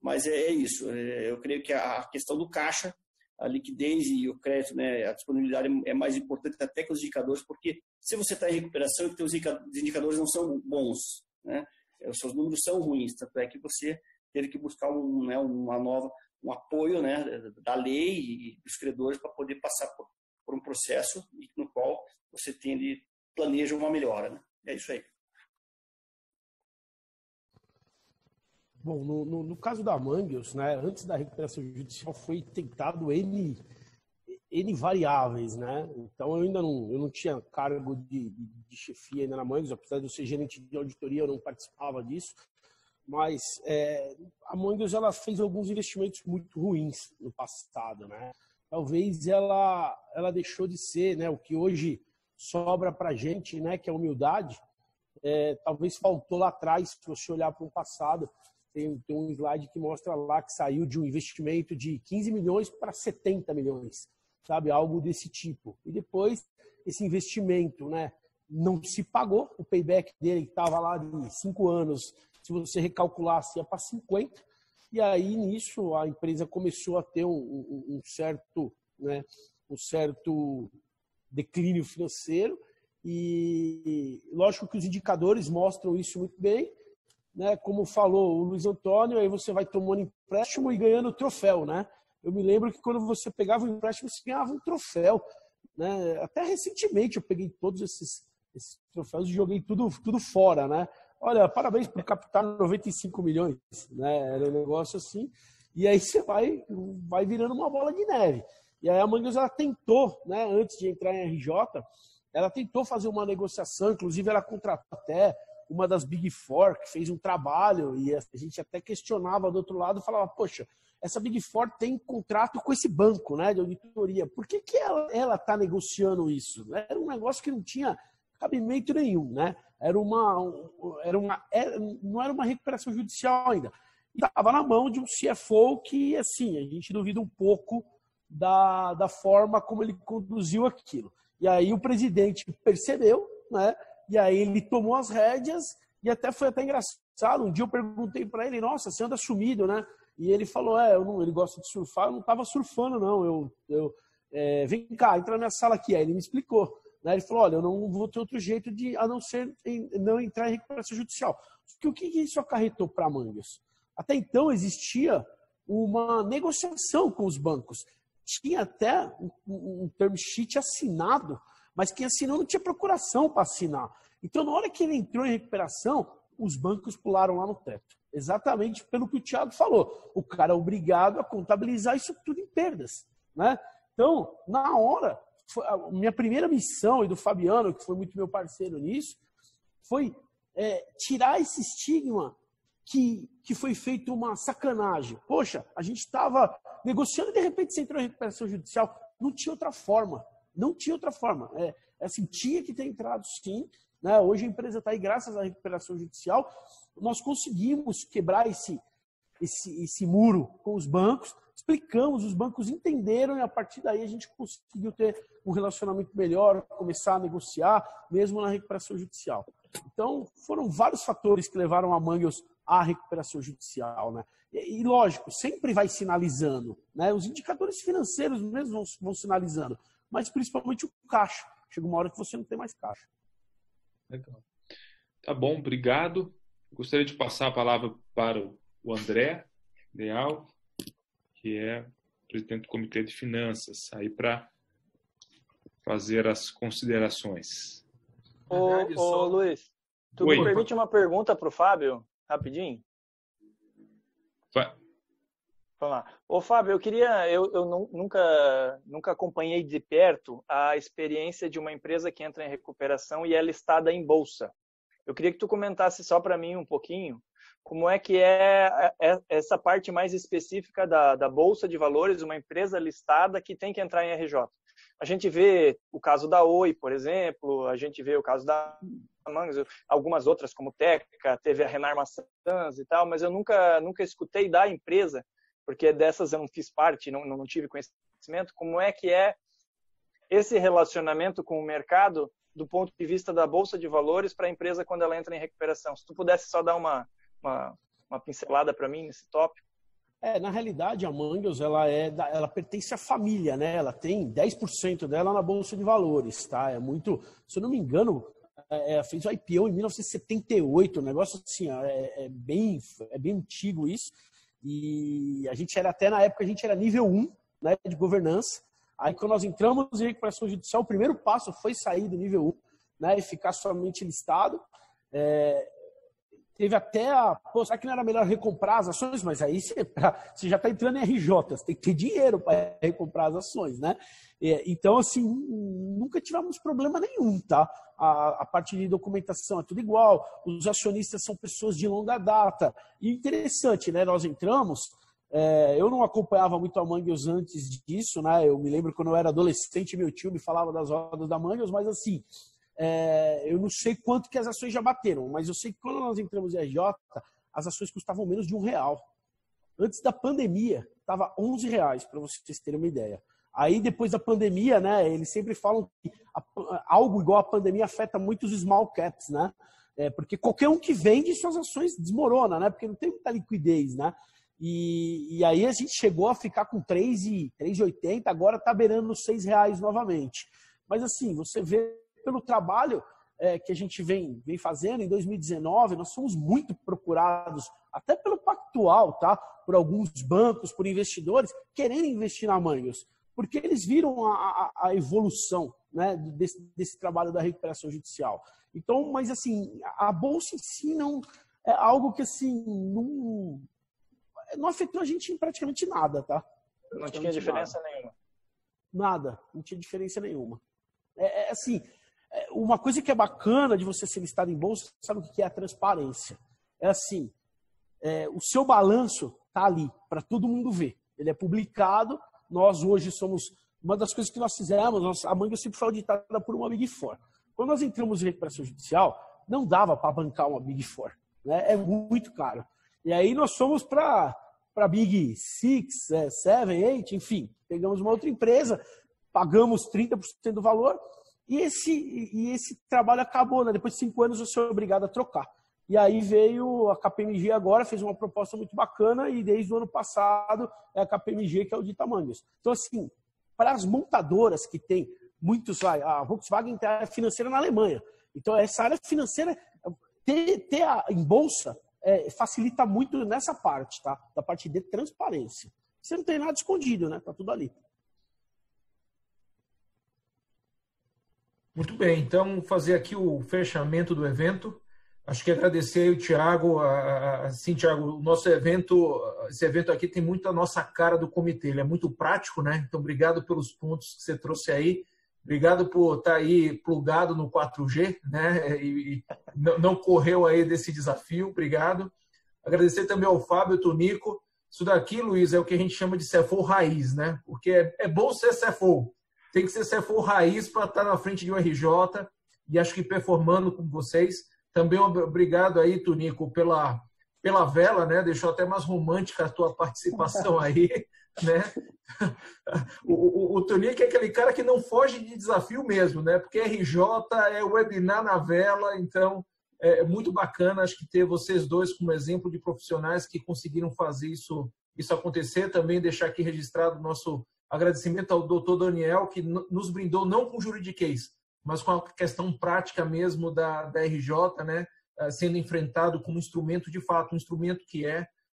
Mas é isso. Eu creio que a questão do caixa, a liquidez e o crédito, né, a disponibilidade é mais importante até que os indicadores, porque se você está em recuperação e os indicadores não são bons, né, os seus números são ruins, tanto é que você teve que buscar um apoio, né, da lei e dos credores para poder passar por um processo no qual você planeja uma melhora, né? É isso aí. Bom, no caso da Manguels, né, antes da recuperação judicial foi tentado N variáveis, né? Então eu não tinha cargo de chefia ainda na Manguels, apesar de eu ser gerente de auditoria, eu não participava disso. Mas a Manguels ela fez alguns investimentos muito ruins no passado, né? Talvez ela deixou de ser, né, o que hoje sobra para a gente, né, que é a humildade. Talvez faltou lá atrás, se você olhar para o passado, tem um slide que mostra lá que saiu de um investimento de 15 milhões para 70 milhões, sabe? Algo desse tipo. E depois, esse investimento, né, não se pagou, o payback dele que estava lá de 5 anos, se você recalculasse, ia para 50. E aí, nisso, a empresa começou a ter um certo declínio financeiro. E lógico que os indicadores mostram isso muito bem, né? Como falou o Luiz Antônio, aí você vai tomando empréstimo e ganhando troféu, né? Eu me lembro que quando você pegava um empréstimo, você ganhava um troféu, né? Até recentemente eu peguei todos esses troféus e joguei tudo fora, né? Olha, parabéns por captar 95 milhões, né? Era um negócio assim. E aí você vai virando uma bola de neve. E aí a Manguels, ela tentou, né, antes de entrar em RJ, ela tentou fazer uma negociação, inclusive ela contratou até uma das Big Four que fez um trabalho e a gente até questionava do outro lado, falava, poxa, essa Big Four tem contrato com esse banco, né, de auditoria. Por que ela está negociando isso? Era um negócio que não tinha cabimento nenhum, né? Não era uma recuperação judicial ainda. Estava na mão de um CFO que, assim, a gente duvida um pouco da forma como ele conduziu aquilo. E aí o presidente percebeu, né? E aí ele tomou as rédeas e foi até engraçado. Um dia eu perguntei para ele, nossa, você anda sumido, né? E ele falou, ele gosta de surfar, eu não estava surfando, não. Vem cá, entra na minha sala aqui. Aí ele me explicou. Né? Ele falou, olha, eu não vou ter outro jeito a não ser não entrar em recuperação judicial. O que isso acarretou para a Mangues? Até então existia uma negociação com os bancos. Tinha até um term sheet assinado, mas quem assinou não tinha procuração para assinar. Então, na hora que ele entrou em recuperação, os bancos pularam lá no teto. Exatamente pelo que o Thiago falou. O cara é obrigado a contabilizar isso tudo em perdas. Né? Então, na hora, a minha primeira missão, e do Fabiano, que foi muito meu parceiro nisso, foi tirar esse estigma que foi feito uma sacanagem. Poxa, a gente estava negociando e de repente você entrou em recuperação judicial. Não tinha outra forma. Não tinha outra forma. Assim, tinha que ter entrado sim. Né? Hoje a empresa está aí graças à recuperação judicial. Nós conseguimos quebrar esse muro com os bancos, explicamos, os bancos entenderam e a partir daí a gente conseguiu ter um relacionamento melhor, começar a negociar, mesmo na recuperação judicial. Então, foram vários fatores que levaram a Mangues à recuperação judicial. Né? E lógico, sempre vai sinalizando. Né? Os indicadores financeiros mesmo vão sinalizando, mas principalmente o caixa. Chega uma hora que você não tem mais caixa. Legal. Tá bom, obrigado. Gostaria de passar a palavra para o André Leal, que é presidente do Comitê de Finanças, aí para fazer as considerações. Ô Luiz, tu me permite uma pergunta para o Fábio, rapidinho? Vai. Vamos lá. Ô Fábio, eu nunca acompanhei de perto a experiência de uma empresa que entra em recuperação e é listada em bolsa. Eu queria que tu comentasse só para mim um pouquinho como é que é essa parte mais específica da Bolsa de Valores, uma empresa listada que tem que entrar em RJ. A gente vê o caso da Oi, por exemplo, a gente vê o caso da Mangues, algumas outras como Teca, teve a Renar Maçãs e tal, mas eu nunca escutei da empresa, porque dessas eu não fiz parte, não tive conhecimento, como é que é esse relacionamento com o mercado do ponto de vista da Bolsa de Valores para a empresa quando ela entra em recuperação. Se tu pudesse só dar uma pincelada para mim nesse tópico. Na realidade, a Mangues, ela pertence à família, né? Ela tem 10% dela na Bolsa de Valores, tá? É muito, se eu não me engano, fez o IPO em 1978, um negócio assim, é bem antigo isso. E a gente na época, a gente era nível 1, né, de governança. Aí, quando nós entramos em recuperação judicial, o primeiro passo foi sair do nível 1, né, e ficar somente listado. Teve até será que não era melhor recomprar as ações? Mas aí você já está entrando em RJ, você tem que ter dinheiro para recomprar as ações, né? Então, assim, nunca tivemos problema nenhum, tá? A parte de documentação é tudo igual, os acionistas são pessoas de longa data. E interessante, né? Nós entramos, eu não acompanhava muito a Mangues antes disso, né? Eu me lembro quando eu era adolescente, meu tio me falava das rodas da Mangues, mas assim, eu não sei quanto que as ações já bateram, mas eu sei que quando nós entramos em RJ, as ações custavam menos de R$1. Antes da pandemia, estava R$11, para vocês terem uma ideia. Aí, depois da pandemia, né, eles sempre falam que algo igual a pandemia afeta muito os small caps, né? Porque qualquer um que vende suas ações desmorona, né? Porque não tem muita liquidez, né? E aí a gente chegou a ficar com 3,80, agora está beirando nos R$6 novamente. Mas assim, você vê pelo trabalho que a gente vem fazendo, em 2019, nós fomos muito procurados, até pelo Pactual, tá? Por alguns bancos, por investidores, querendo investir na Mangues, porque eles viram a evolução, né, desse trabalho da recuperação judicial. Então, mas assim, a Bolsa em si não é algo que assim, não afetou a gente em praticamente nada, tá? Não tinha diferença nenhuma. Nada, não tinha diferença nenhuma. Assim, Uma coisa que é bacana de você ser listado em bolsa, sabe o que é a transparência? É assim, o seu balanço está ali, para todo mundo ver. Ele é publicado, nós hoje somos... Uma das coisas que nós fizemos, a Mangue sempre foi auditada por uma Big Four. Quando nós entramos em recuperação judicial, não dava para bancar uma Big Four. Né? É muito caro. E aí nós fomos para Big Six, 7, 8, enfim. Pegamos uma outra empresa, pagamos 30% do valor e esse trabalho acabou. Né? Depois de 5 anos eu sou obrigado a trocar. E aí veio a KPMG agora, fez uma proposta muito bacana e desde o ano passado é a KPMG que audita Mangues. Então, assim, para as montadoras que tem muitos... A Volkswagen tem área financeira na Alemanha. Então, essa área financeira, ter em bolsa, facilita muito nessa parte, tá? Da parte de transparência. Você não tem nada escondido, né? Tá tudo ali. Muito bem, então fazer aqui o fechamento do evento. Acho que agradecer aí o Thiago. Assim, Thiago, o nosso evento, esse evento aqui tem muito a nossa cara do comitê. Ele é muito prático, né? Então, obrigado pelos pontos que você trouxe aí. Obrigado por estar aí plugado no 4G, né? E não correu aí desse desafio. Obrigado. Agradecer também ao Fábio, ao Tonico. Isso daqui, Luiz, é o que a gente chama de CFO raiz, né? Porque é bom ser CFO. Tem que ser CFO raiz para estar na frente de um RJ e acho que performando com vocês. Também obrigado aí, Tonico, pela vela, né? Deixou até mais romântica a tua participação aí, né? O Tonico é aquele cara que não foge de desafio mesmo, né? Porque RJ é webinar na vela, então é muito bacana, acho que ter vocês dois como exemplo de profissionais que conseguiram fazer isso acontecer. Também deixar aqui registrado o nosso agradecimento ao doutor Daniel, que nos brindou não com juridiquês, mas com a questão prática mesmo da RJ, né? Sendo enfrentado como instrumento, de fato, um instrumento que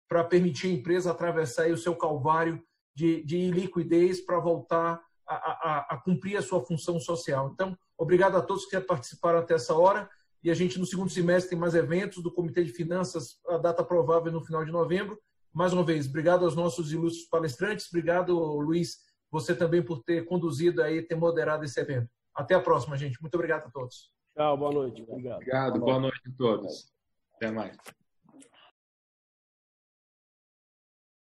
para permitir a empresa atravessar aí o seu calvário de iliquidez para voltar a cumprir a sua função social. Então, obrigado a todos que participaram até essa hora. E a gente, no segundo semestre, tem mais eventos do Comitê de Finanças, a data provável no final de novembro. Mais uma vez, obrigado aos nossos ilustres palestrantes. Obrigado, Luiz, você também por ter conduzido aí, ter moderado esse evento. Até a próxima, gente. Muito obrigado a todos. Tchau, boa noite. Obrigado. Obrigado, boa noite a todos. Até mais.